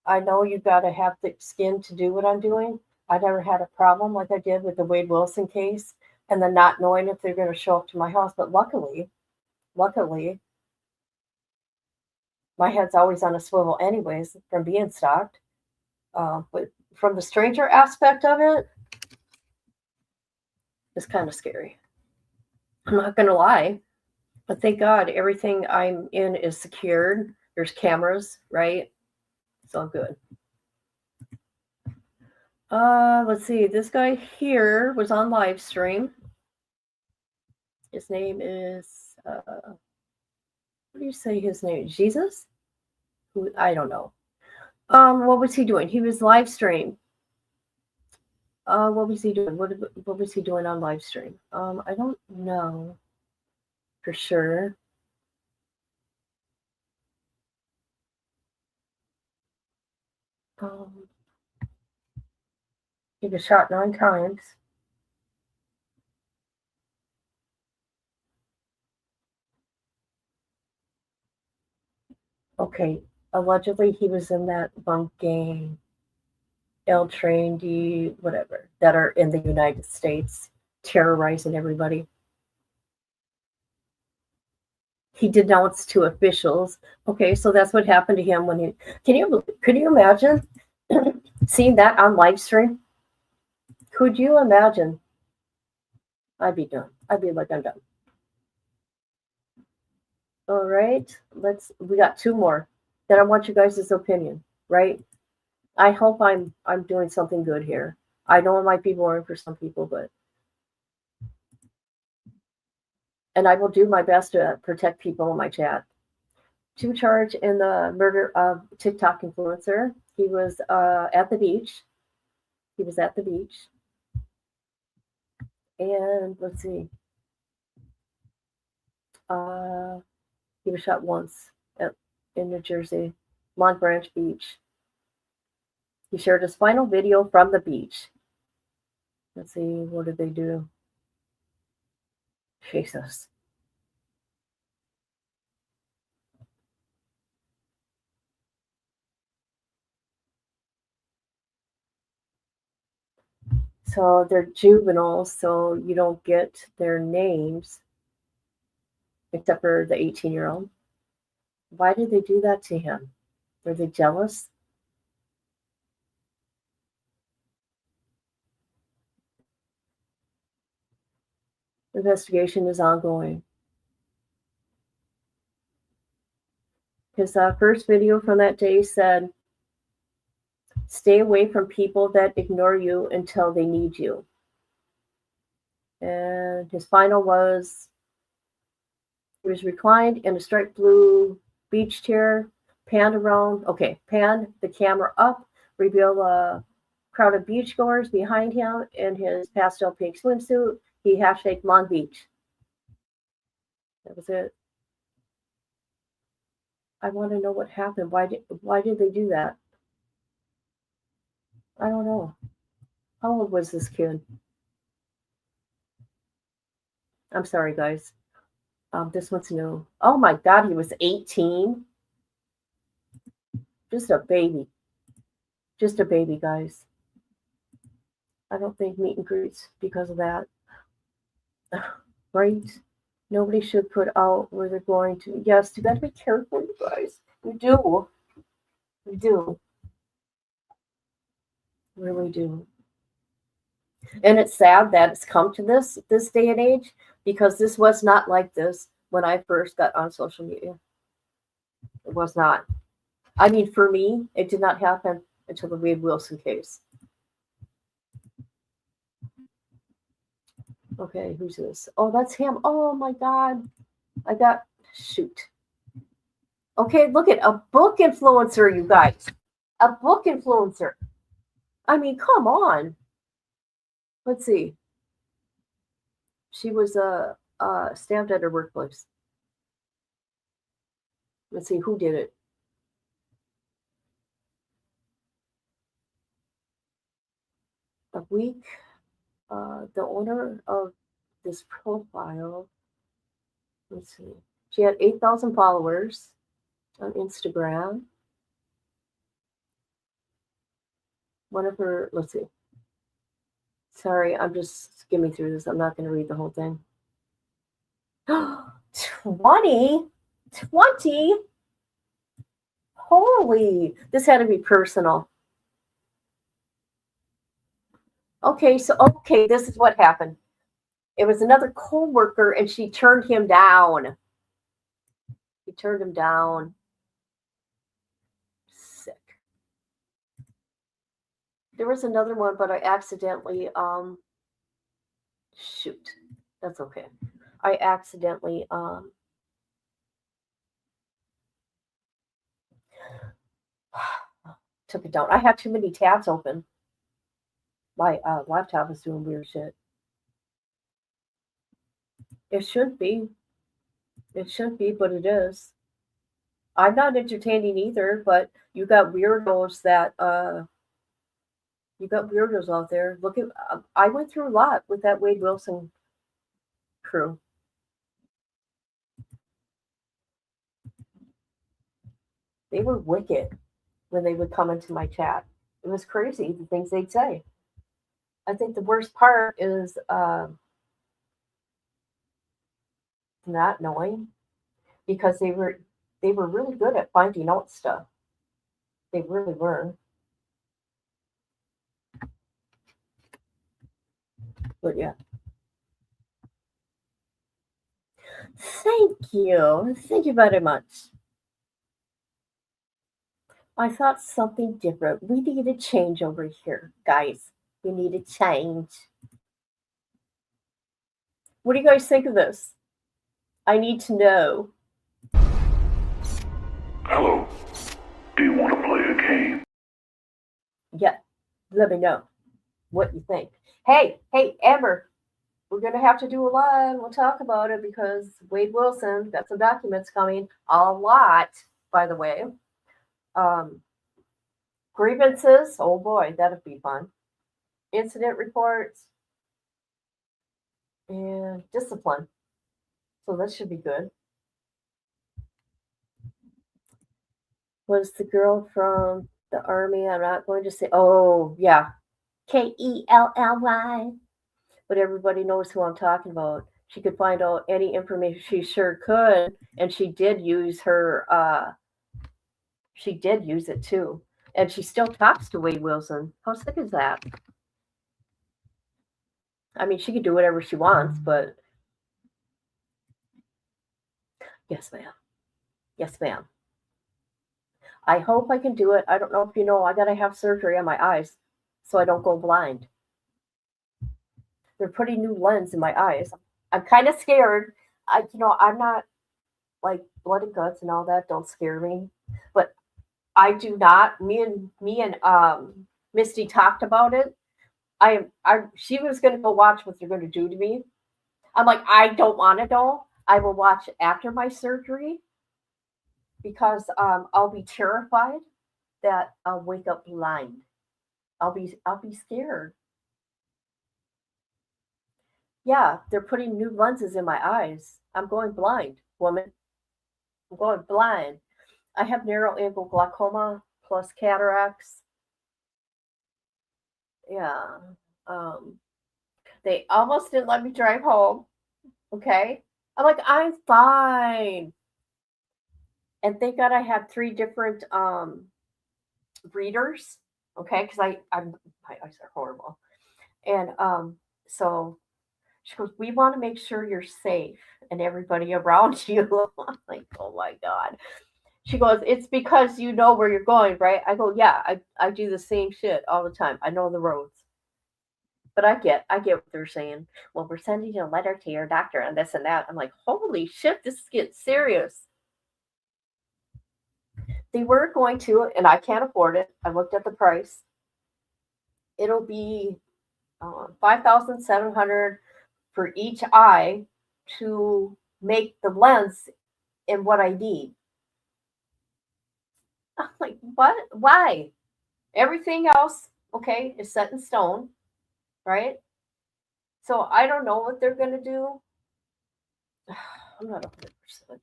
I know you got to have thick skin to do what I'm doing. I never had a problem like I did with the Wade Wilson case, and then not knowing if they're going to show up to my house. But luckily, my head's always on a swivel anyways from being stalked. But from the stranger aspect of it, it's kind of scary. I'm not going to lie. But thank God everything I'm in is secured. There's cameras, right? It's all good. Let's see. This guy here was on live stream. His name is, what do you say his name? Jesus? I don't know. What was he doing? He was live stream. What was he doing? What was he doing on live stream? I don't know for sure. He was shot 9 times. Okay, allegedly he was in that one gang, L Train D, whatever, that are in the United States, terrorizing everybody. He denounced to officials. Okay, so that's what happened to him when he. Can you imagine seeing that on live stream? Could you imagine? I'd be done. I'd be like, I'm done. All right, we got 2 more. Then I want you guys' opinion, right? I hope I'm doing something good here. I know it might be boring for some people, and I will do my best to protect people in my chat. 2 charge in the murder of TikTok influencer. He was at the beach. And let's see. He was shot once in New Jersey, Long Branch Beach. He shared his final video from the beach. Let's see, what did they do? Jesus. So they're juveniles, so you don't get their names, except for the 18-year-old. Why did they do that to him? Were they jealous? Investigation is ongoing. His first video from that day said, "Stay away from people that ignore you until they need you." And his final was, he was reclined in a striped blue beach chair, panned the camera up, revealed a crowd of beachgoers behind him in his pastel pink swimsuit. He hashtagged Long Beach. That was it. I want to know what happened. Why did they do that? I don't know. How old was this kid? I'm sorry, guys. This one's new. Oh my God, he was 18. Just a baby. Just a baby, guys. I don't think meet and greets because of that. Right? Nobody should put out where they're going to. Yes, you got to be careful, you guys. We do. We do. Really do. And it's sad that it's come to this day and age, because this was not like this when I first got on social media. It was not. I mean, for me, it did not happen until the Wade Wilson case. Okay, who's this? Oh, that's him. Oh my God. Shoot. Okay, look at a book influencer, you guys. A book influencer. I mean, come on. Let's see. She was stabbed at her workplace. Let's see who did it. A week. The owner of this profile. Let's see. She had 8,000 followers on Instagram. One of her. Let's see. Sorry, I'm just skimming through this. I'm not going to read the whole thing. 20? Holy, this had to be personal. Okay, this is what happened. It was another co-worker and she turned him down. He turned him down. Sick. There was another one, but I accidentally, shoot, that's okay. I accidentally, took it down. I have too many tabs open. My laptop is doing weird shit. It should be. It should be, but it is. I'm not entertaining either, but you got weirdos that, you got weirdos out there. Look at, I went through a lot with that Wade Wilson crew. They were wicked when they would come into my chat. It was crazy, the things they'd say. I think the worst part is not knowing, because they were really good at finding out stuff. They really were. But yeah. Thank you. Thank you very much. I thought something different. We need a change over here, guys. We need a change. What do you guys think of this? I need to know. Hello. Do you want to play a game? Yeah, let me know what you think. Hey, Amber, we're going to have to do a live. We'll talk about it because Wade Wilson got some documents coming. A lot, by the way. Grievances. Oh boy, that'd be fun. Incident reports. And discipline. So that should be good. Was the girl from the army? I'm not going to say. Oh, yeah. Kelly. But everybody knows who I'm talking about. She could find out any information. She sure could. And she did use her, she did use it too. And she still talks to Wade Wilson. How sick is that? I mean, she could do whatever she wants, but yes, ma'am. Yes, ma'am. I hope I can do it. I don't know if you know, I got to have surgery on my eyes so I don't go blind. They're putting new lens in my eyes. I'm kind of scared. I'm not like blood and guts and all that. Don't scare me. But I do not. Me and Misty talked about it. She was going to go watch what they're going to do to me. I'm like, I don't want to know. I will watch after my surgery because I'll be terrified that I'll wake up blind. I'll be scared. Yeah, they're putting new lenses in my eyes. I'm going blind, woman. I'm going blind. I have narrow angle glaucoma plus cataracts. Yeah. They almost didn't let me drive home. Okay. I'm like, I'm fine. And thank God I had 3 different readers, okay, because my eyes are horrible. And so she goes, we want to make sure you're safe and everybody around you. I'm like, oh my God. She goes, it's because you know where you're going, right? I go, yeah, I do the same shit all the time. I know the roads. But I get what they're saying. Well, we're sending you a letter to your doctor and this and that. I'm like, holy shit, this is getting serious. They were going to, and I can't afford it. I looked at the price. It'll be 5,700 for each eye to make the lens in what I need. I'm like, what? Why? Everything else, okay, is set in stone, right? So I don't know what they're gonna do. I'm not 100%.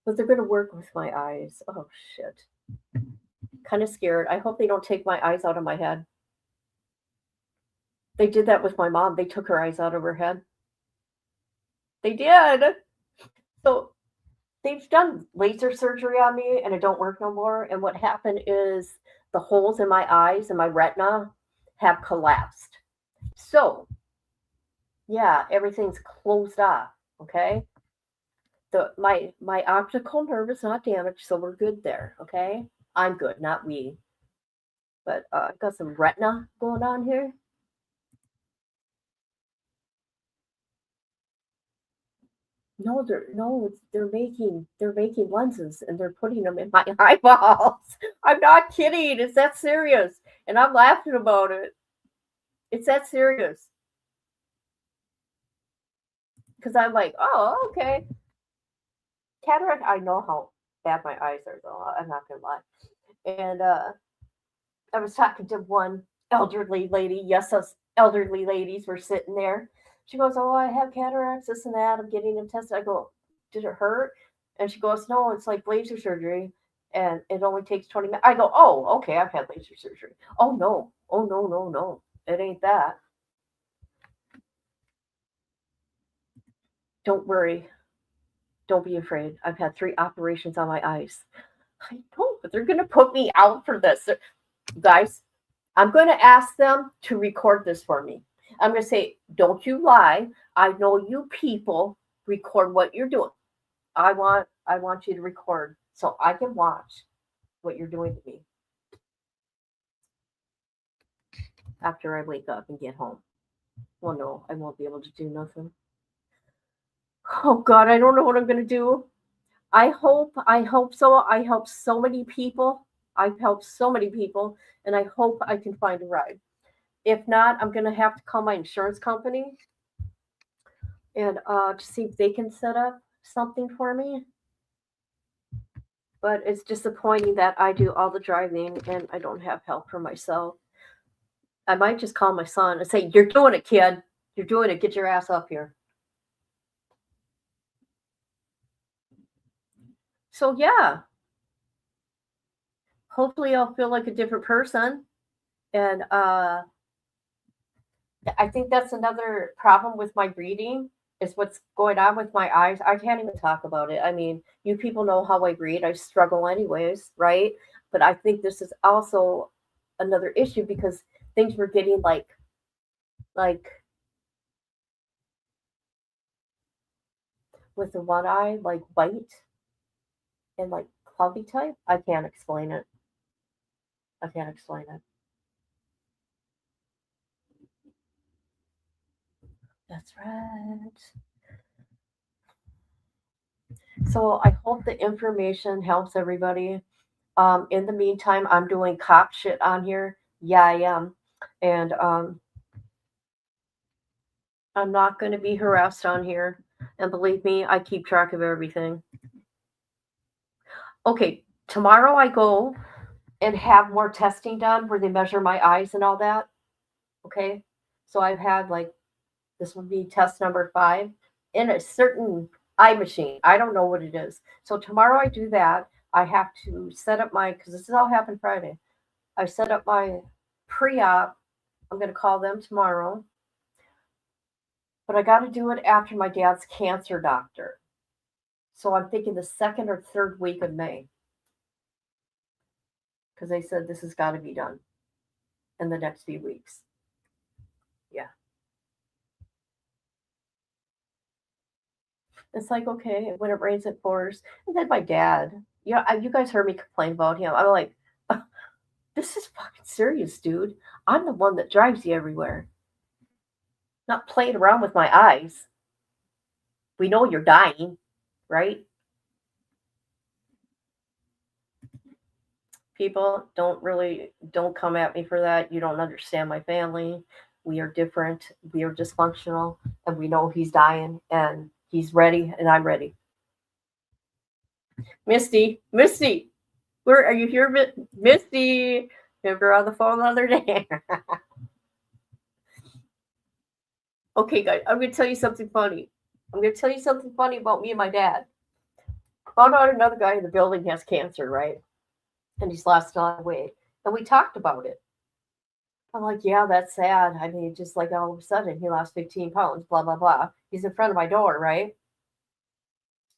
But they're gonna work with my eyes. Oh shit. Kind of scared. I hope they don't take my eyes out of my head. They did that with my mom. They took her eyes out of her head. They did. So they've done laser surgery on me and it don't work no more. And what happened is the holes in my eyes and my retina have collapsed. So yeah, everything's closed off. Okay. My optical nerve is not damaged, so we're good there. Okay. I'm good, not we. But I've got some retina going on here. No, they're making lenses and they're putting them in my eyeballs. I'm not kidding. It's that serious, and I'm laughing about it. It's that serious because I'm like, oh, okay. Cataract. I know how bad my eyes are, though. I'm not gonna lie. And I was talking to one elderly lady. Yes, us elderly ladies were sitting there. She goes, "Oh, I have cataracts, this and that. I'm getting them tested." I go, "Did it hurt?" And she goes, "No, it's like laser surgery, and it only takes 20 minutes." I go, "Oh, okay, I've had laser surgery." "Oh no, oh no, no, no, it ain't that." Don't worry, don't be afraid. I've had 3 operations on my eyes. I know, but they're gonna put me out for this, guys. I'm going to ask them to record this for me. I'm going to say, don't you lie. I know you people record what you're doing. I want you to record so I can watch what you're doing to me after I wake up and get home. Well, no, I won't be able to do nothing. Oh God, I don't know what I'm going to do. I hope so. I help so many people. I've helped so many people, and I hope I can find a ride. If not, I'm going to have to call my insurance company and to see if they can set up something for me. But it's disappointing that I do all the driving and I don't have help for myself. I might just call my son and say, "You're doing it, kid. You're doing it. Get your ass up here." So yeah, hopefully I'll feel like a different person. And I think that's another problem with my reading is what's going on with my eyes. I can't even talk about it. I mean, you people know how I read. I struggle anyways, right? But I think this is also another issue because things were getting like with the one eye like white and like cloudy type. I can't explain it. I can't explain it. That's right. So I hope the information helps everybody. In the meantime, I'm doing cop shit on here. Yeah, I am. And I'm not going to be harassed on here. And believe me, I keep track of everything. Okay, tomorrow I go and have more testing done where they measure my eyes and all that. Okay, so I've had like, this will be test number 5 in a certain eye machine. I don't know what it is. So tomorrow I do that. I have to set up because this all happened Friday. I set up my pre-op. I'm going to call them tomorrow. But I got to do it after my dad's cancer doctor. So I'm thinking the second or third week of May. Because they said this has got to be done in the next few weeks. Yeah. It's like, okay, when it rains, it pours. And then my dad, you guys heard me complain about him. I'm like, this is fucking serious, dude. I'm the one that drives you everywhere. Not playing around with my eyes. We know you're dying, right? People don't come at me for that. You don't understand my family. We are different. We are dysfunctional, and we know he's dying, and he's ready, and I'm ready. Misty, where are you here, Misty? Remember on the phone the other day? Okay, guys, I'm going to tell you something funny. I'm going to tell you something funny about me and my dad. Found out another guy in the building has cancer, right? And he's lost a lot of weight. And we talked about it. I'm like, yeah, that's sad. I mean, just like all of a sudden he lost 15 pounds, blah, blah, blah. He's in front of my door, right?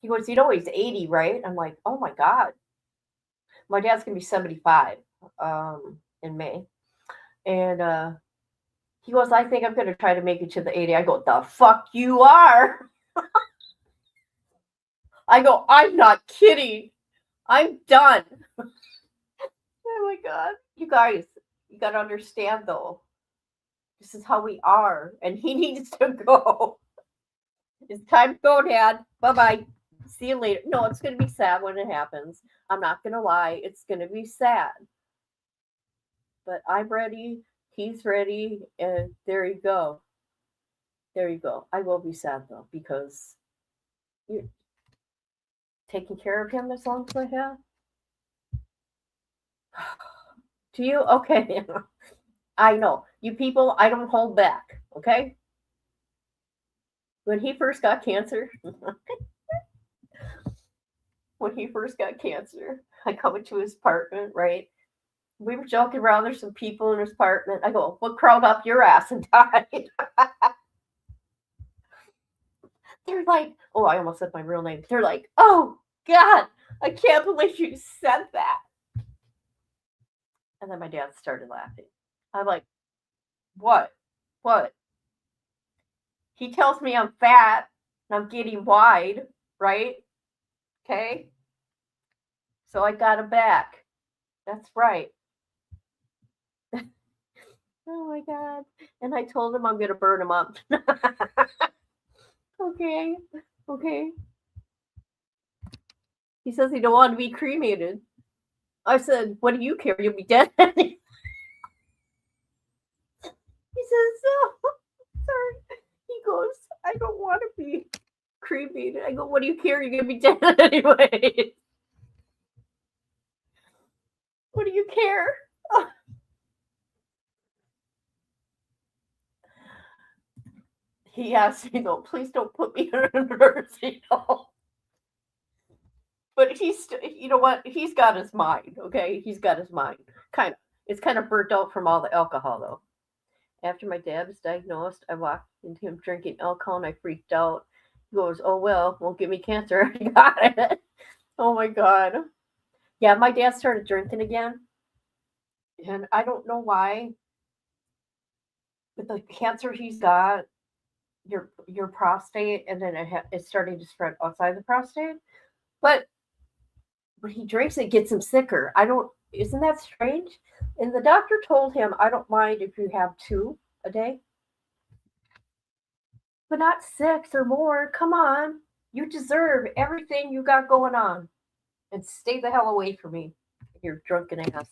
He goes, he's 80, right? I'm like, oh my God. My dad's going to be 75 in May. And he goes, I think I'm going to try to make it to the 80. I go, the fuck you are. I go, I'm not kidding. I'm done. Oh my God. You guys, you got to understand though. This is how we are. And he needs to go. It's time to go, Dad. Bye-bye. See you later. No, it's going to be sad when it happens. I'm not going to lie. It's going to be sad. But I'm ready. He's ready. And there you go. There you go. I will be sad though, because you're taking care of him as long as I have. Do you? Okay. I know. You people, I don't hold back. Okay? When he first got cancer, I come into his apartment, right? We were joking around. There's some people in his apartment. I go, what crawled up your ass and died? They're like, oh, I almost said my real name. They're like, oh, God, I can't believe you said that. And then my dad started laughing. I'm like, what? What? He tells me I'm fat and I'm getting wide, right? Okay? So I got him back. That's right. Oh my God. And I told him I'm going to burn him up. Okay. He says he don't want to be cremated. I said, what do you care? You'll be dead. He says, oh, sorry. He goes, I don't want to be cremated. I go, what do you care? You're going to be dead anyway. What do you care? Oh. He asked me, though, please don't put me in a nursing home. But he's, you know what? He's got his mind, okay? He's got his mind. Kind of. It's kind of burnt out from all the alcohol, though. After my dad was diagnosed, I walked into him drinking alcohol and I freaked out. He goes, oh, well, won't give me cancer. I got it. Oh, my God. Yeah, my dad started drinking again. And I don't know why. With the cancer he's got, your prostate, and then it's starting to spread outside the prostate. But when he drinks, it gets him sicker. Isn't that strange? And the doctor told him, I don't mind if you have 2 a day, but not 6 or more. Come on. You deserve everything you got going on. And stay the hell away from me, your drunken ass.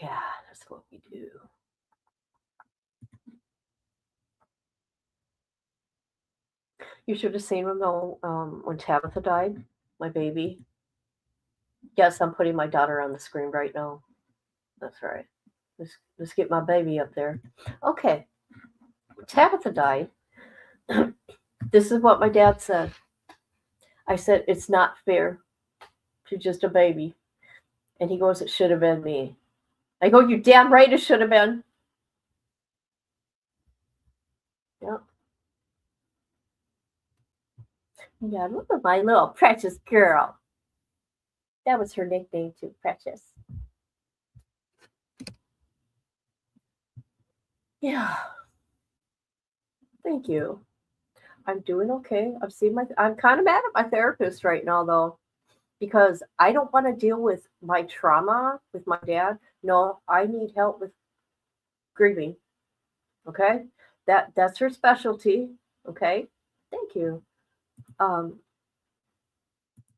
Yeah, that's what we do. You should have seen him though when Tabitha died, my baby. Yes, I'm putting my daughter on the screen right now. That's right. Let's get my baby up there. Okay. Tabitha died. This is what my dad said. I said, it's not fair. She's just a baby. And he goes, it should have been me. I go, you damn right it should have been. Yep. Yeah, look at my little precious girl. That was her nickname too, Precious. Yeah. Thank you. I'm doing okay. I'm kind of mad at my therapist right now though, because I don't want to deal with my trauma with my dad. No, I need help with grieving. Okay? That's her specialty. Okay? Thank you.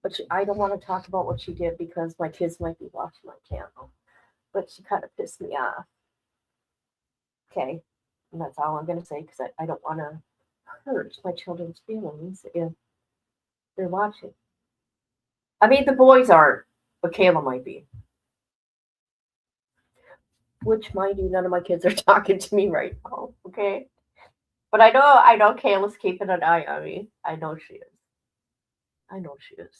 But I don't want to talk about what she did because my kids might be watching my channel. But she kind of pissed me off. Okay? And that's all I'm going to say because I don't want to hurt my children's feelings if they're watching. I mean, the boys aren't, but Kayla might be. Which, mind you, none of my kids are talking to me right now, okay? But I know Kayla's keeping an eye on me. I know she is. I know she is.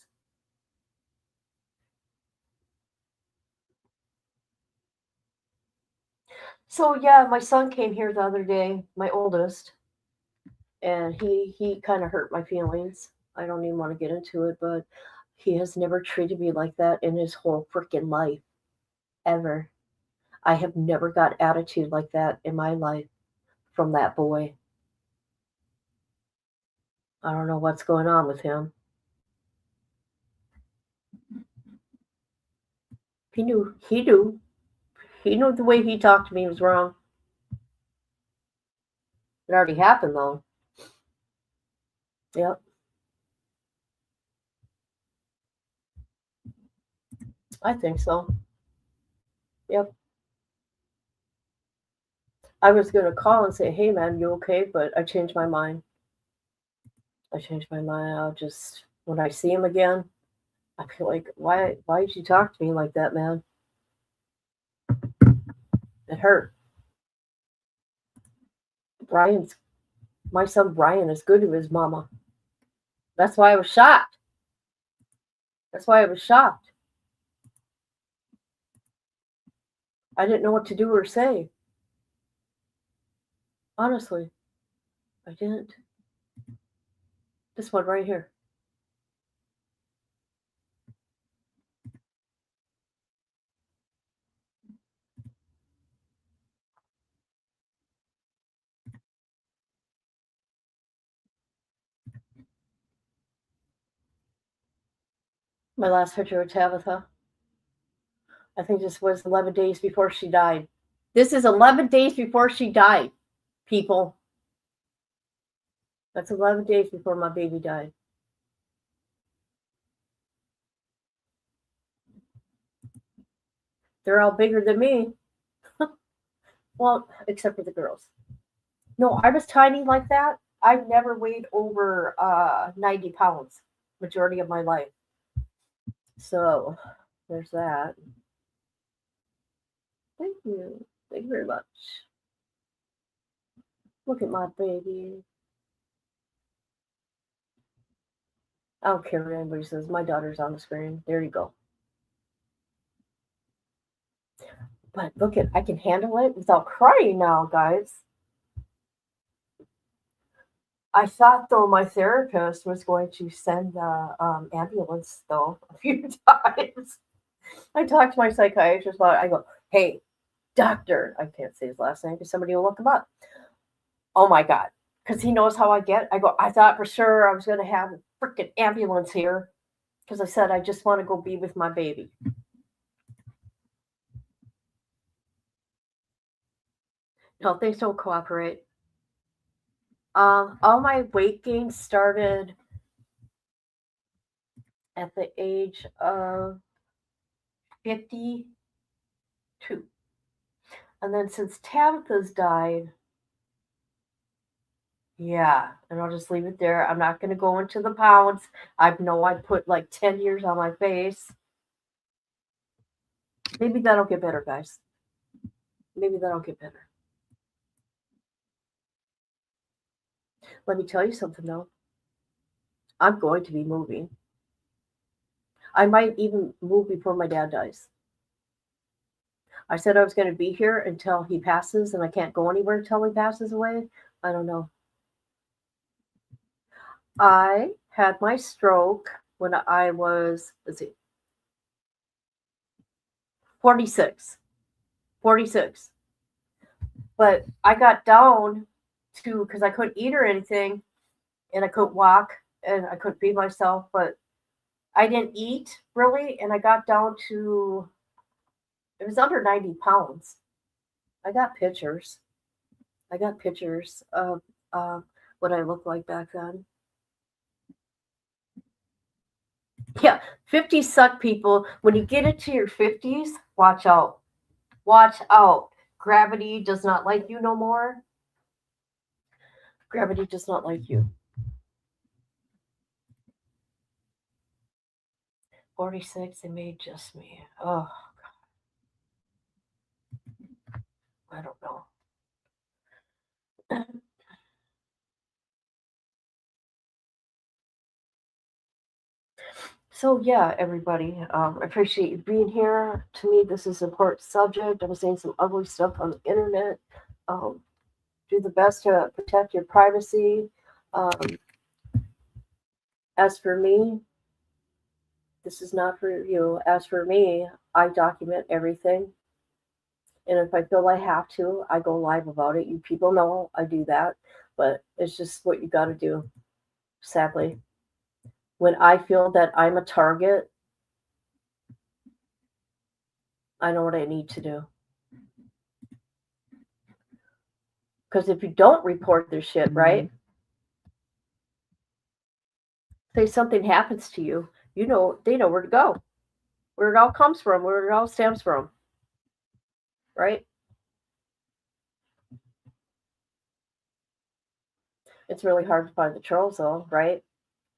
So yeah, my son came here the other day, my oldest, and he kind of hurt my feelings. I don't even want to get into it, but he has never treated me like that in his whole freaking life, ever. I have never got attitude like that in my life from that boy. I don't know what's going on with him. He knew the way he talked to me was wrong. It already happened though. Yep. I think so. Yep. I was going to call and say, hey man, you okay? But I changed my mind. I'll just, when I see him again, I feel like, why did you talk to me like that, man? It hurt. My son Brian is good to his mama. That's why I was shocked. I didn't know what to do or say. Honestly, I didn't. This one right here. My last picture with Tabitha. I think this was 11 days before she died. This is 11 days before she died, people. That's 11 days before my baby died. They're all bigger than me. Well, except for the girls. No, I was tiny like that. I've never weighed over 90 pounds majority of my life. So there's that. Thank you. Thank you very much. Look at my baby. I don't care what anybody says. My daughter's on the screen. There you go. But look at, I can handle it without crying now, guys. I thought, though, my therapist was going to send the ambulance, though, a few times. I talked to my psychiatrist about it. I go, hey, doctor. I can't say his last name because somebody will look him up. Oh, my God. Because he knows how I get. I go, I thought for sure I was going to have a freaking ambulance here. Because I said, I just want to go be with my baby. No, things don't cooperate. All my weight gain started at the age of 52. And then since Tabitha's died, yeah, and I'll just leave it there. I'm not going to go into the pounds. I know I put like 10 years on my face. Maybe that'll get better, guys. Maybe that'll get better. Let me tell you something, though. I'm going to be moving. I might even move before my dad dies. I said I was going to be here until he passes, and I can't go anywhere until he passes away. I don't know. I had my stroke when I was, 46. 46. But I got down to, because I couldn't eat or anything, and I couldn't walk, and I couldn't feed myself, but I didn't eat really, and I got down to, it was under 90 pounds. I got pictures. Of what I looked like back then. Yeah, 50s suck, people. When you get into your 50s, watch out. Watch out. Gravity does not like you no more. Gravity does not like you. 46, they made just me. Oh, God. I don't know. So yeah, everybody, I appreciate you being here. To me, this is an important subject. I'm saying some ugly stuff on the internet. Do the best to protect your privacy. As for me, this is not for you. As for me, I document everything. And if I feel I have to, I go live about it. You people know I do that, but it's just what you got to do, sadly. When I feel that I'm a target, I know what I need to do. Because if you don't report this shit, right? Say something happens to you, you know, they know where to go, where it all comes from, where it all stems from, right? It's really hard to find the trolls, though, right?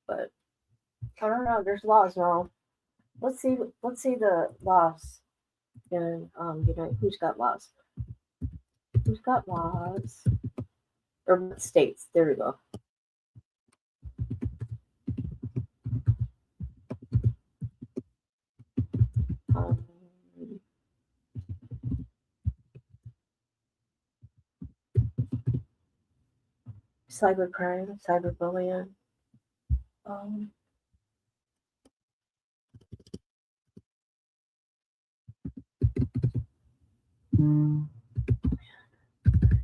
But I don't know. There's laws now. Let's see the laws. And who's got laws? Who's got laws? Or states? There we go. Cybercrime, cyberbullying.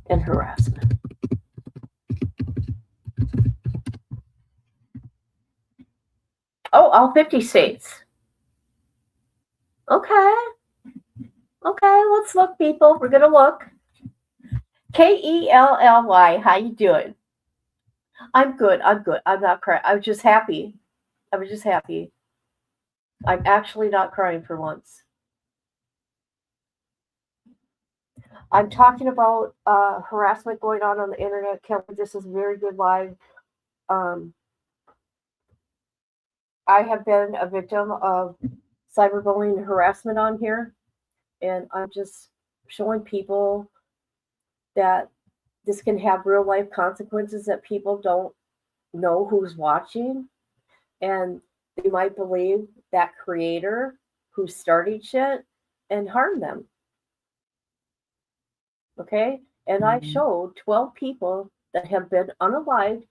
And harassment. Oh, all 50 states. Okay. Okay, let's look, people. We're gonna look. Kelly, how you doing? I'm good. I'm not crying. I was just happy. I'm actually not crying for once. I'm talking about harassment going on the internet. Kelly, this is very good live. I have been a victim of cyberbullying and harassment on here, and I'm just showing people that this can have real life consequences that people don't know who's watching, and they might believe that creator who started shit and harm them. Okay? And I showed 12 people that have been unalived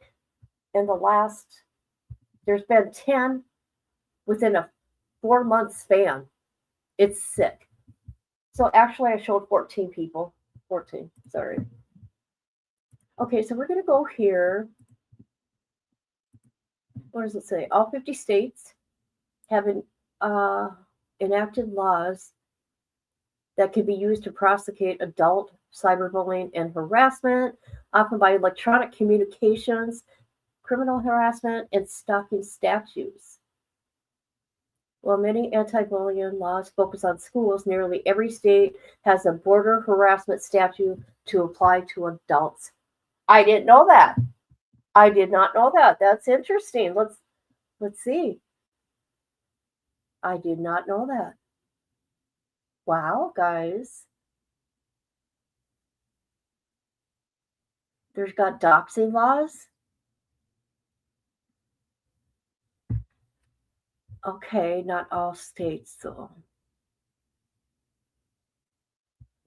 in the last, there's been 10 within a 4-month span. It's sick. So actually, I showed 14 people. 14, sorry. Okay, so we're going to go here. What does it say? All 50 states have enacted laws that can be used to prosecute adult cyberbullying and harassment, often by electronic communications, criminal harassment, and stalking statutes. While many anti-bullying laws focus on schools, nearly every state has a border harassment statute to apply to adults. I didn't know that. I did not know that. That's interesting. Let's see. I did not know that. Wow, guys. There's got doxing laws. Okay, not all states though.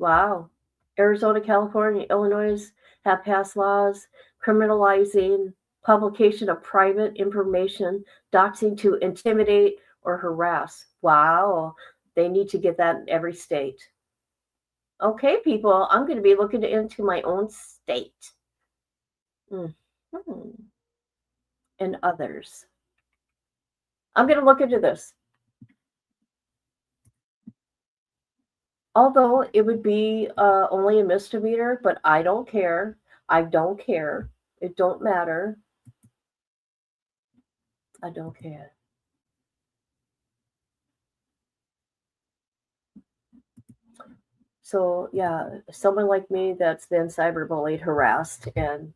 Wow. Arizona, California, Illinois have passed laws criminalizing publication of private information, doxing to intimidate or harass. Wow. They need to get that in every state. Okay, people, I'm going to be looking into my own state. And others. I'm going to look into this. Although it would be only a misdemeanor, but I don't care. I don't care. It don't matter. I don't care. So yeah, someone like me that's been cyberbullied, harassed, and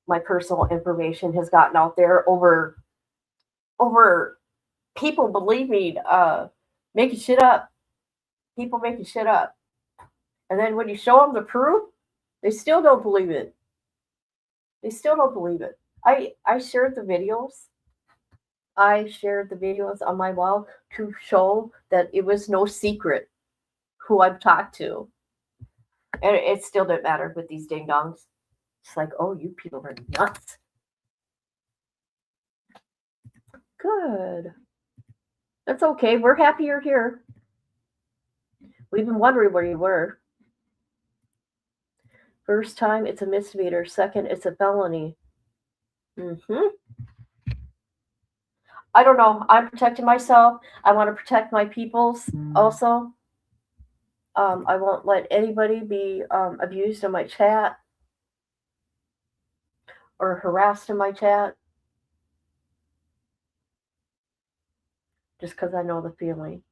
my personal information has gotten out there over people believing, making shit up. People making shit up. And then when you show them the proof, they still don't believe it. They still don't believe it. I shared the videos. I shared the videos on my wall to show that it was no secret who I've talked to. And it still didn't matter with these ding dongs. It's like, oh, you people are nuts. Good. That's okay. We're happy you're here. We've been wondering where you were. First time, it's a misdemeanor. Second, it's a felony. I don't know. I'm protecting myself. I want to protect my peoples also. I won't let anybody be abused in my chat or harassed in my chat just because I know the feeling.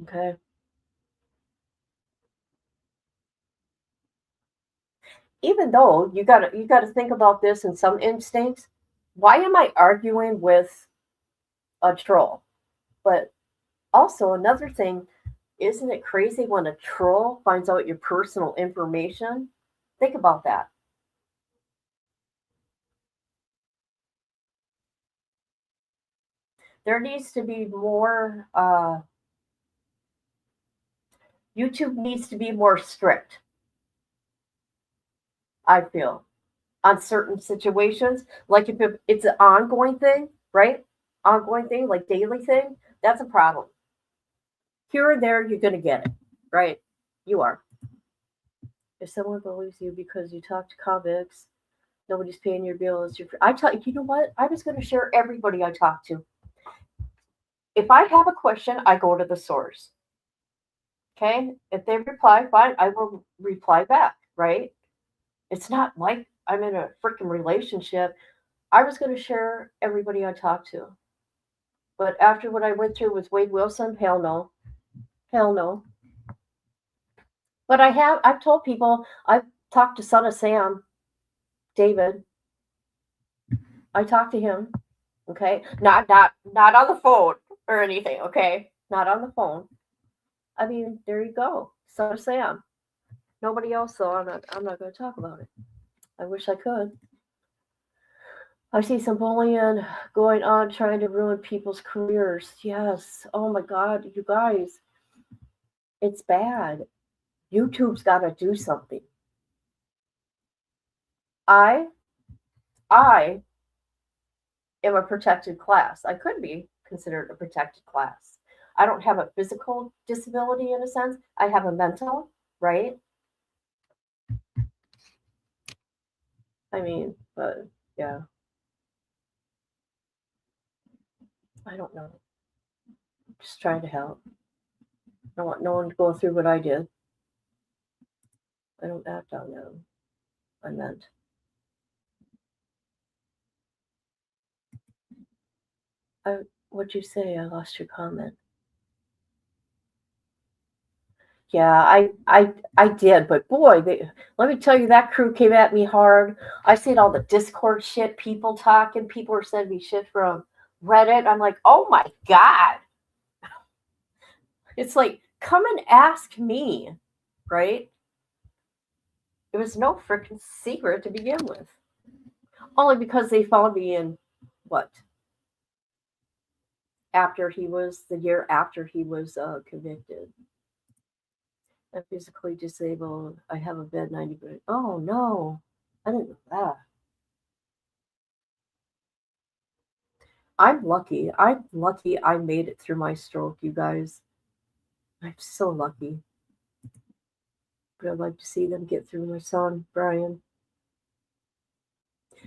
Okay? Even though you gotta think about this in some instincts. Why am I arguing with a troll? But also another thing, isn't it crazy when a troll finds out your personal information? Think about that. There needs to be more, YouTube needs to be more strict, I feel, on certain situations. Like if it's an ongoing thing, right? Ongoing thing, like daily thing, that's a problem. Here and there, you're going to get it, right? You are. If someone bullies you because you talk to comics, nobody's paying your bills. You know what? I was going to share everybody I talk to. If I have a question, I go to the source. Okay? If they reply, fine, I will reply back, right? It's not like I'm in a freaking relationship. I was going to share everybody I talk to. But after what I went through with Wade Wilson, hell no. Hell no. But I've told people, I've talked to Son of Sam, David. I talked to him. Okay? Not on the phone or anything, okay? Not on the phone. I mean, there you go. Son of Sam. Nobody else, though. I'm not going to talk about it. I wish I could. I see some bullying going on, trying to ruin people's careers. Yes. Oh my God, you guys. It's bad. YouTube's got to do something. I am a protected class. I could be considered a protected class. I don't have a physical disability in a sense. I have a mental, right? I mean, but yeah. I don't know. Just trying to help. I don't want no one to go through what I did. I don't act on them. I meant. What'd you say? I lost your comment. Yeah, I did, but boy, let me tell you, that crew came at me hard. I seen all the Discord shit, people talking, people were sending me shit from Reddit. I'm like, oh my God. It's like, come and ask me, right? It was no freaking secret to begin with. Only because they found me in what? The year after he was convicted. I'm physically disabled. I have a bed 90. Oh no, I didn't know that. I'm lucky. I'm lucky I made it through my stroke, you guys. I'm so lucky. But I'd like to see them get through. My son, Brian.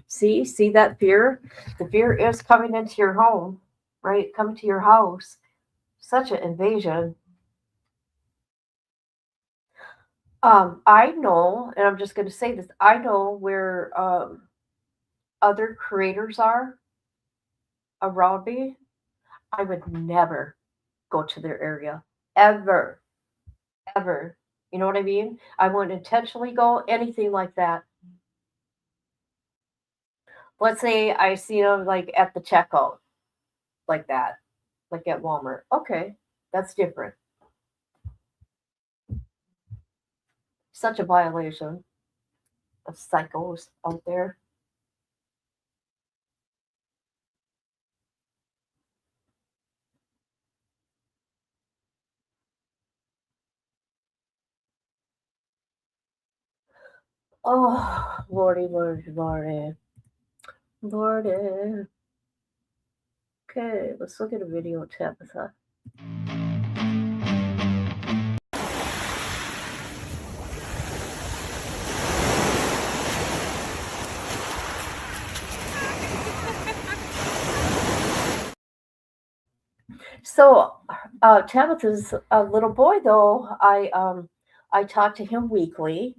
See that fear? The fear is coming into your home, right? Coming to your house. Such an invasion. I know, and I'm just going to say this, I know where other creators are around me. I would never go to their area. Ever. Ever. You know what I mean? I wouldn't intentionally go, anything like that. Let's say I see them like at the checkout, like that, like at Walmart. Okay, that's different. Such a violation of psychos out there. Oh, Lordy, Lordy, Lordy. Lordy. Okay, let's look at a video of Tabitha. So, Tabitha's a little boy, though. I talk to him weekly.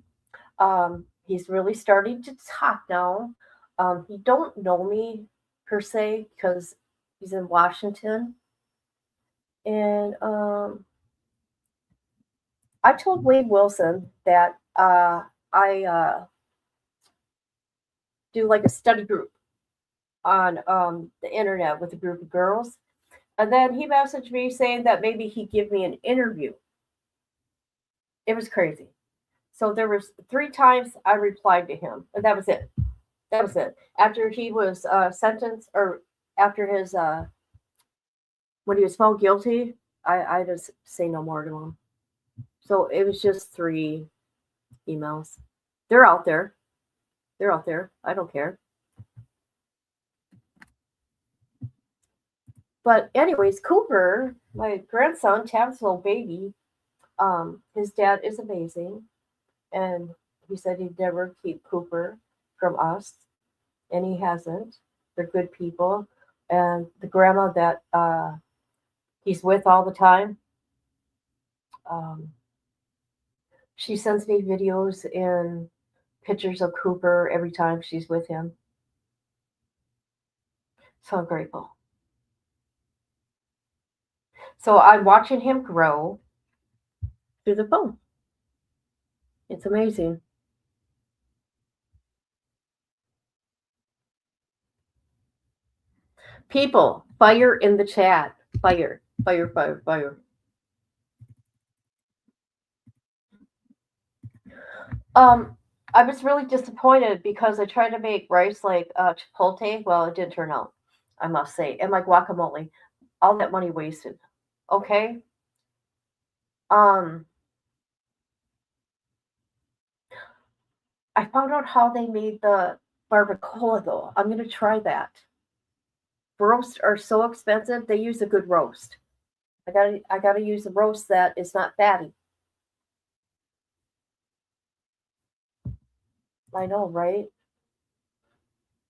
He's really starting to talk now. He don't know me per se because he's in Washington, and I told Wade Wilson that I do like a study group on the internet with a group of girls, and then he messaged me saying that maybe he'd give me an interview. It was crazy. So there was 3 times I replied to him, and that was it. That was it. After he was sentenced, or after his when he was found guilty, I just say no more to him. So it was just 3 emails. They're out there. They're out there. I don't care. But anyways, Cooper, my grandson, Tab's little baby, his dad is amazing, and he said he'd never keep Cooper from us, and he hasn't. They're good people, and the grandma that he's with all the time, she sends me videos and pictures of Cooper every time she's with him. So I'm grateful. So I'm watching him grow through the phone. It's amazing. People, fire in the chat. Fire, fire, fire, fire. I was really disappointed because I tried to make rice like chipotle. Well, it didn't turn out, I must say. And like guacamole. All that money wasted. Okay? I found out how they made the barbacoa though. I'm gonna try that. Roasts are so expensive, they use a good roast. I gotta use a roast that is not fatty. I know, right?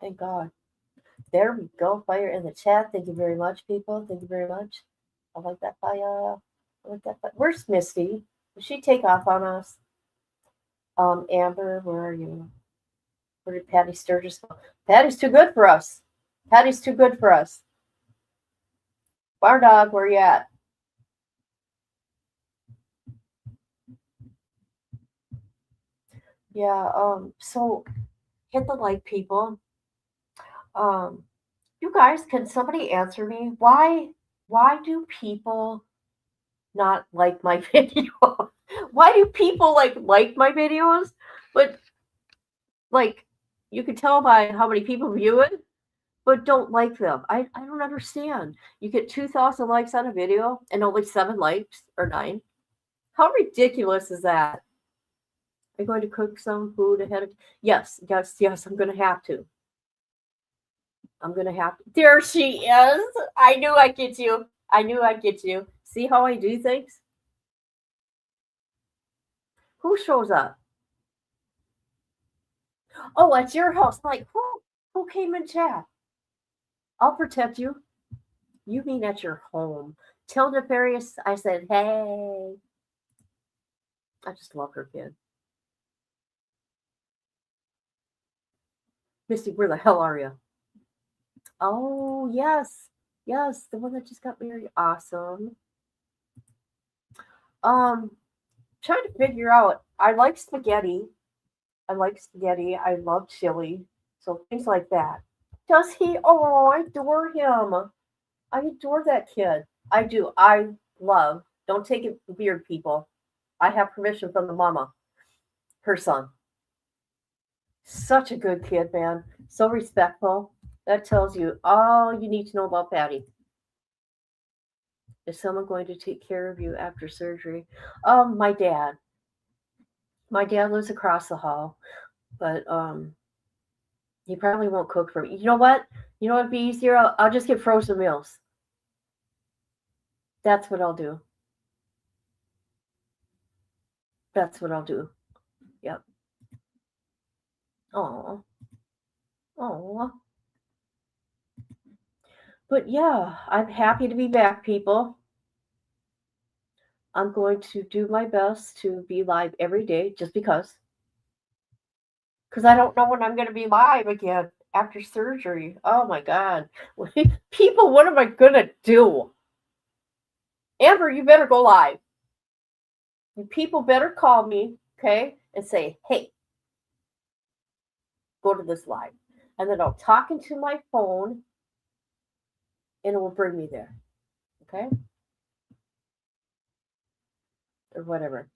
Thank God. There we go. Fire in the chat. Thank you very much, people. Thank you very much. I like that fire. I like that fire. Where's Misty? Did she take off on us? Amber, where are you? Where did Patty Sturgis go? Patty's too good for us. Patty's too good for us. Bar Dog, where you at? Yeah, so hit the like, people. You guys, can somebody answer me? Why do people not like my video? Why do people like my videos? But like you can tell by how many people view it, but don't like them. I don't understand. You get 2,000 likes on a video and only 7 likes or 9. How ridiculous is that? Are you going to cook some food ahead of? Yes. I'm going to have to. There she is. I knew I'd get you. See how I do things? Who shows up? Oh, it's your house. Like, who came in chat? I'll protect you. You mean at your home. Till Nefarious, I said, hey. I just love her kid. Misty, where the hell are you? Oh, yes. Yes, the one that just got married. Awesome. Trying to figure out. I like spaghetti. I love chili. So things like that. Does he? Oh, I adore him. I adore that kid. I do. I love. Don't take it weird, people. I have permission from the mama. Her son. Such a good kid, man. So respectful. That tells you all you need to know about Patty. Is someone going to take care of you after surgery? My dad. My dad lives across the hall, but he probably won't cook for me. You know what? You know what'd be easier? I'll just get frozen meals. That's what I'll do. Yep. Oh. But yeah, I'm happy to be back, people. I'm going to do my best to be live every day just because. Because I don't know when I'm going to be live again after surgery. Oh my God. People, what am I going to do? Amber, you better go live. You people better call me, okay, and say, hey, go to this live. And then I'll talk into my phone and it will bring me there. Okay? Or whatever.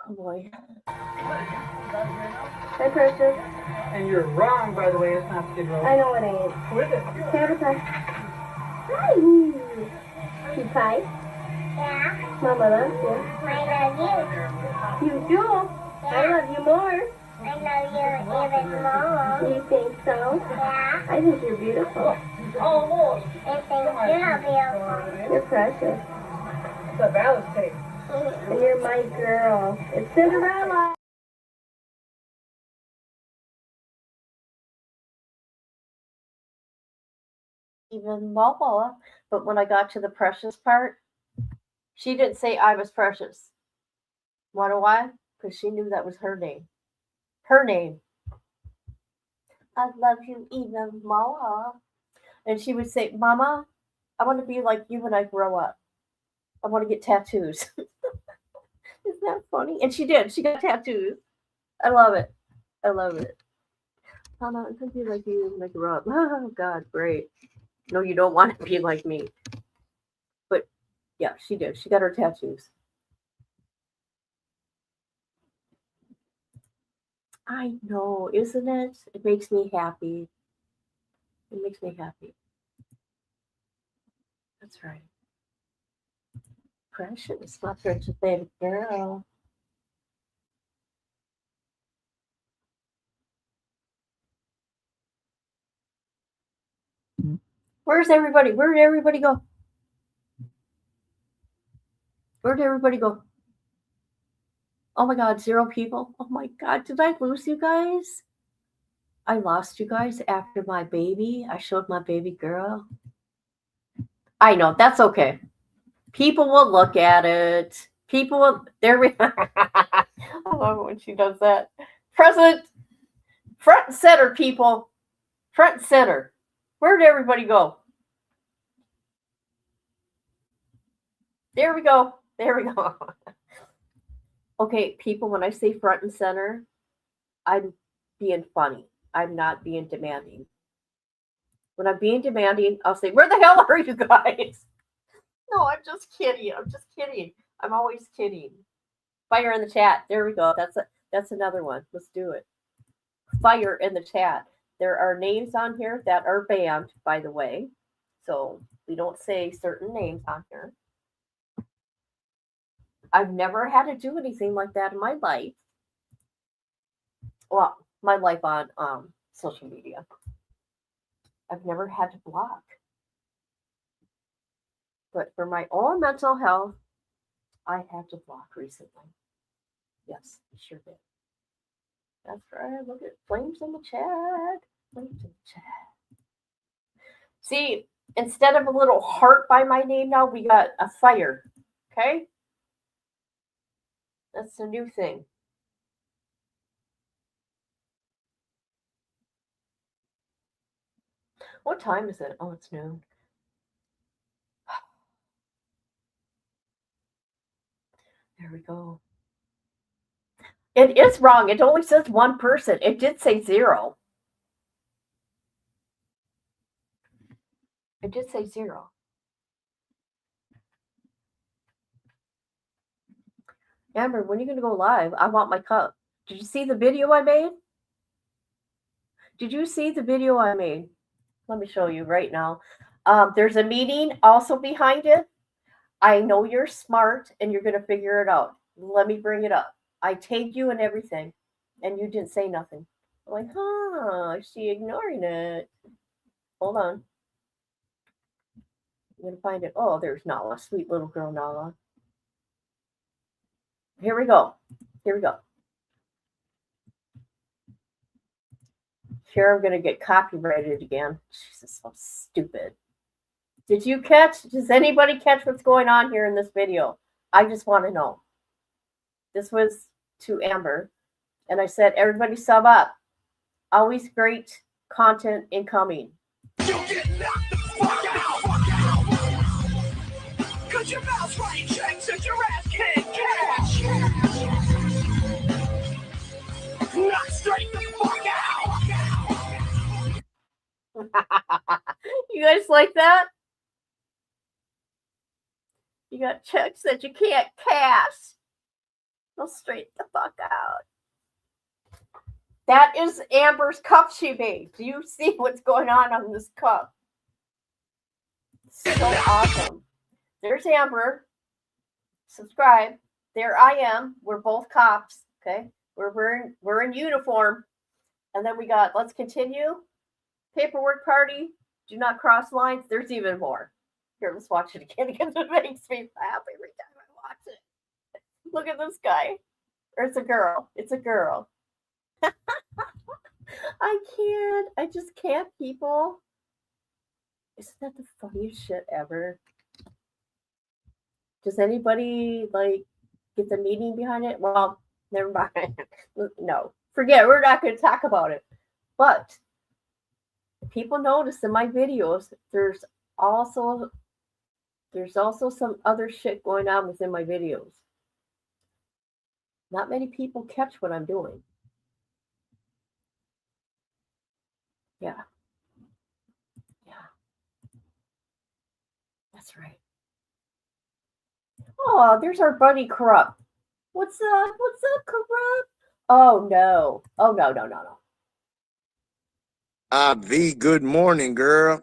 Oh boy. Hi, Precious. And you're wrong, by the way. It's not Skid Row. I know it ain't. Who is it? Tabitha. Hi. You pie? Yeah. Mama loves you. I love you. You do? Yeah. I love you more. I love you even more. You think so? Yeah. I think you're beautiful. Almost. I think you're beautiful. You're precious. It's a balance tape. And you're my girl. It's Cinderella. Even Mama, but when I got to the precious part, she didn't say I was precious. Wanna why? Because she knew that was her name. Her name. I love you even more. And she would say, Mama, I want to be like you when I grow up. I want to get tattoos. Isn't that funny? And she did. She got tattoos. I love it. Mama, I want to be like you when I grow up. Oh, God, great. No, you don't want to be like me. But, yeah, she did. She got her tattoos. I know, isn't it? It makes me happy. That's right. Precious, my precious baby girl. Where's everybody? Where did everybody go? Oh my God, 0 people. Oh my God, did I lose you guys? I lost you guys after my baby. I showed my baby girl. I know, that's okay. People will look at it. There we I love it when she does that. Front and center, people. Front and center. Where did everybody go? There we go. Okay, people, when I say front and center, I'm being funny. I'm not being demanding. When I'm being demanding, I'll say, where the hell are you guys? No, I'm just kidding. I'm always kidding. Fire in the chat. There we go. That's another one. Let's do it. Fire in the chat. There are names on here that are banned, by the way. So we don't say certain names on here. I've never had to do anything like that in my life. Well, my life on social media. I've never had to block. But for my own mental health, I had to block recently. Yes, I sure did. That's right. Look at flames in the chat. Flames in the chat. See, instead of a little heart by my name now, we got a fire. Okay? That's the new thing. What time is it? Oh, it's noon. There we go. It is wrong. It only says one person. It did say 0. It did say 0. Amber, when are you going to go live? I want my cup. Did you see the video I made? Did you see the video I made? Let me show you right now. There's a meeting also behind it. I know you're smart and you're going to figure it out. Let me bring it up. I tagged you and everything, and you didn't say nothing. I'm like, is she ignoring it? Hold on. I'm going to find it. Oh, there's Nala. Sweet little girl Nala. Here we go. Here we go. Here I'm going to get copyrighted again. Jesus, so stupid. Does anybody catch what's going on here in this video? I just want to know. This was to Amber, and I said, everybody sub up. Always great content incoming. You get knocked the fuck out! Cause your mouth's writing checks and your ass can't cash! Knock straight the fuck out! You guys like that? You got checks that you can't cash. Go straight the fuck out. That is Amber's cup she made. Do you see what's going on this cup? So awesome. There's Amber. Subscribe. There I am. We're both cops. Okay. We're in uniform. And then we got let's continue. Paperwork party. Do not cross lines. There's even more. Here, let's watch it again because it makes me laugh every time I watch it. Look at this guy. Or it's a girl. It's a girl. I can't. I just can't, people. Isn't that the funniest shit ever? Does anybody get the meaning behind it? Well, never mind. No, forget it. We're not going to talk about it. But people notice in my videos, there's also some other shit going on within my videos. Not many people catch what I'm doing. Yeah. That's right. Oh, there's our buddy Corrupt. What's up? What's up, Corrupt? Oh no. Oh no. V, good morning, girl.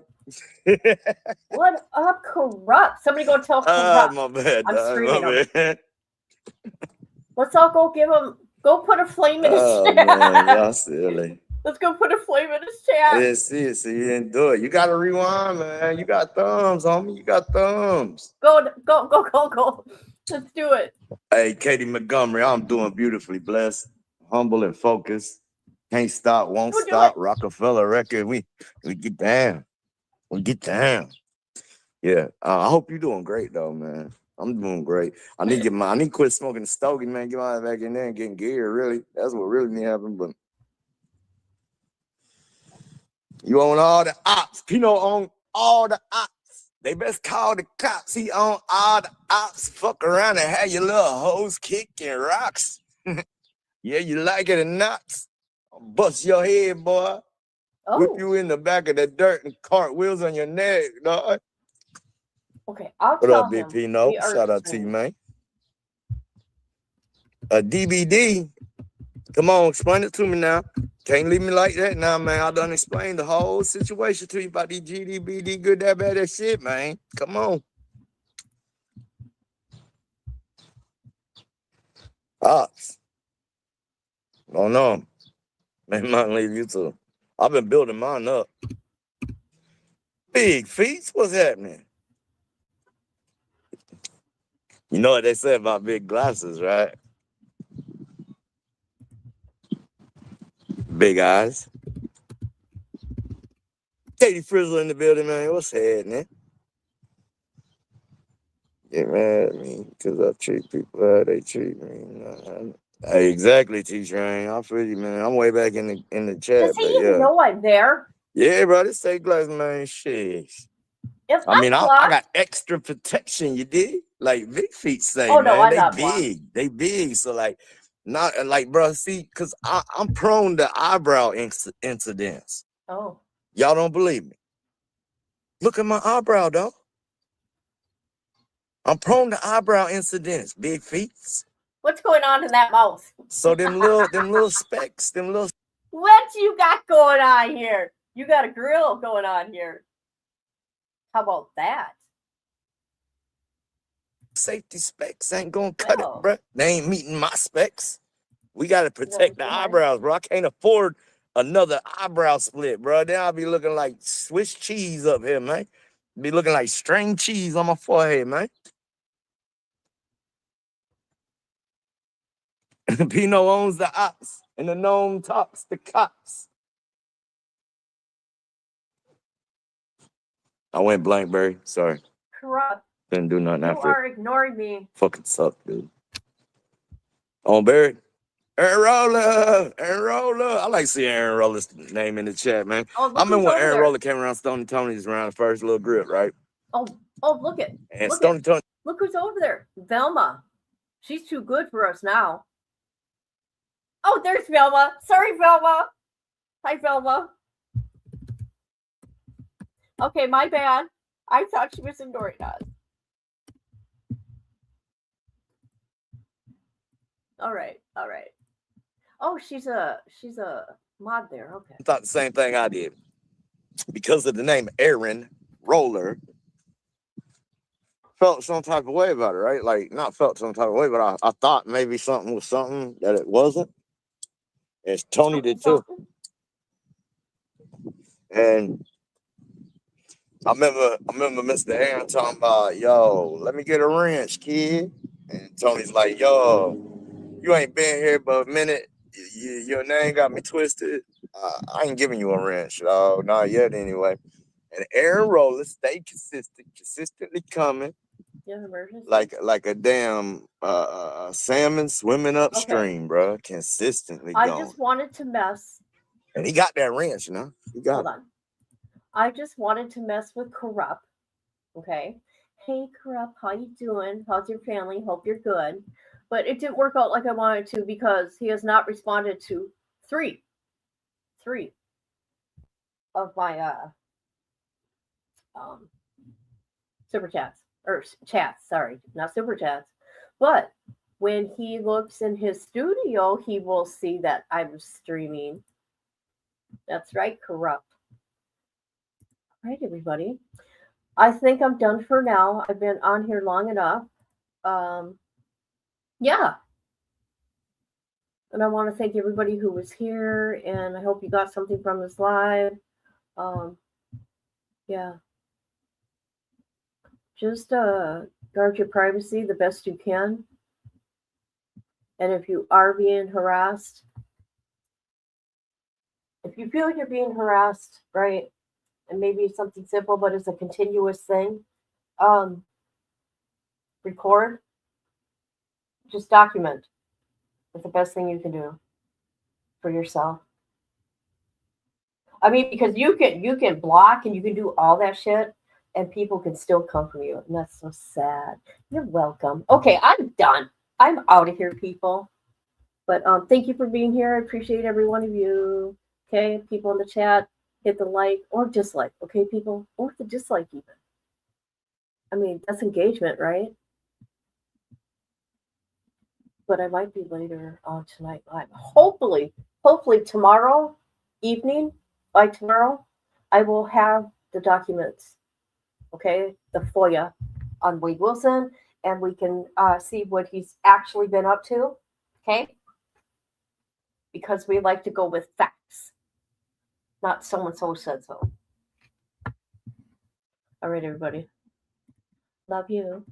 What up, Corrupt? Somebody go tell Corrupt. My bad. I'm screaming over it. Let's all go go put a flame in his chat. Man, y'all silly. Let's go put a flame in his chat. Yeah, see, you didn't do it. You got to rewind, man. You got thumbs, homie. You got thumbs. Go. Let's do it. Hey, Katie Montgomery, I'm doing beautifully blessed, humble and focused. Can't stop, won't stop. Rockefeller record. We get down. We get down. Yeah. I hope you're doing great though, man. I'm doing great. I need to quit smoking the stogie, man. Get my back in there and getting gear. Really, that's what really need to happen. But you own all the ops. Pino own all the ops. They best call the cops. He own all the ops. Fuck around and have your little hoes kicking rocks. Yeah, you like it or not? I'll bust your head, boy. Oh. Whip you in the back of the dirt and cartwheels on your neck, dog. Okay, I'll what tell up, him. Big Pino? Shout out to you, man. A DBD. Come on, explain it to me now. Can't leave me like that now, man. I done explained the whole situation to you about these GDBD, good, that, bad, that shit, man. Come on. Ops. Don't know. Man, might leave you too. I've been building mine up. Big feet, what's happening? You know what they say about big glasses, right? Big eyes. Katie Frizzle in the building, man. What's happening? Get mad at me because I treat people how they treat me. Hey, exactly, T-Train. I feel you, man. I'm way back in the chat, Does he but even yeah. know I'm there? Yeah, bro, this take glass, man. Shit. If I mean, I'm I blocked, got extra protection, you dig? Like Big Feet say, oh no, man, I'm they not blocked. big. They big. So like, not like, bro, see, because I'm prone to eyebrow incidents. Oh. Y'all don't believe me. Look at my eyebrow, dog. I'm prone to eyebrow incidents, Big Feet. What's going on in that mouth? So them little specks, them little What you got going on here? You got a grill going on here. How about that? safety specks ain't gonna cut Well. it, bro. They ain't meeting my specs. We gotta protect the eyebrows, bro. I can't afford another eyebrow split, bro. Then I'll be looking like Swiss cheese up here, man. Be looking like string cheese on my forehead, man. Pino owns the ops, and the gnome talks the cops. I went blankberry. Sorry. Corrupt. Didn't do nothing You after. are ignoring me. Fucking suck, dude. On Barry. Aaron Roller. Aaron Roller. I like seeing Aaron Roller's name in the chat, man. Oh, look I remember who's when over Aaron there. Roller came around Stony Tony's around the first little grip, right? Oh, look it. And Look Stony Tony. Look who's over there. Velma. She's too good for us now. Oh, there's Velma. Sorry, Velma. Hi, Velma. Okay, my bad. I thought she was ignoring us. All right. Oh, she's a mod there. Okay. Thought the same thing I did. Because of the name Aaron Roller. Felt some type of way about it, right? Like, not felt some type of way, but I thought maybe something was something that it wasn't. And Tony did too. And I remember Mr. Aaron talking about, yo, let me get a wrench, kid. And Tony's like, yo, you ain't been here but a minute. Your name got me twisted. I ain't giving you a wrench. Oh, not yet anyway. And Aaron Roller stayed consistently coming. Like a damn salmon swimming upstream, bro. Consistently I going. just wanted to mess. And he got that wrench, you know? He got Hold on. I just wanted to mess with Corrupt. Okay. Hey, Corrupt, how you doing? How's your family? Hope you're good. But it didn't work out like I wanted to because he has not responded to three of my super chats or chats. Sorry, not super chats. But when he looks in his studio, he will see that I'm streaming. That's right, Corrupt. All right, everybody. I think I'm done for now. I've been on here long enough. Yeah. And I want to thank everybody who was here, and I hope you got something from this live. Yeah. Just guard your privacy the best you can. And if you are being harassed, if you feel you're being harassed, right, and maybe it's something simple, but it's a continuous thing, record, just document. It's the best thing you can do for yourself. I mean, because you can block and you can do all that shit, and people can still come from you, and that's so sad. You're welcome. Okay, I'm done. I'm out of here, people. But thank you for being here. I appreciate every one of you. Okay, people in the chat, hit the like or dislike. Okay, people, or the dislike even. I mean, that's engagement, right? but I might be later on tonight live. Hopefully tomorrow evening, by tomorrow, I will have the documents, okay, the FOIA on Wade Wilson, and we can see what he's actually been up to, okay? Because we like to go with facts, not so-and-so said so. All right, everybody. Love you.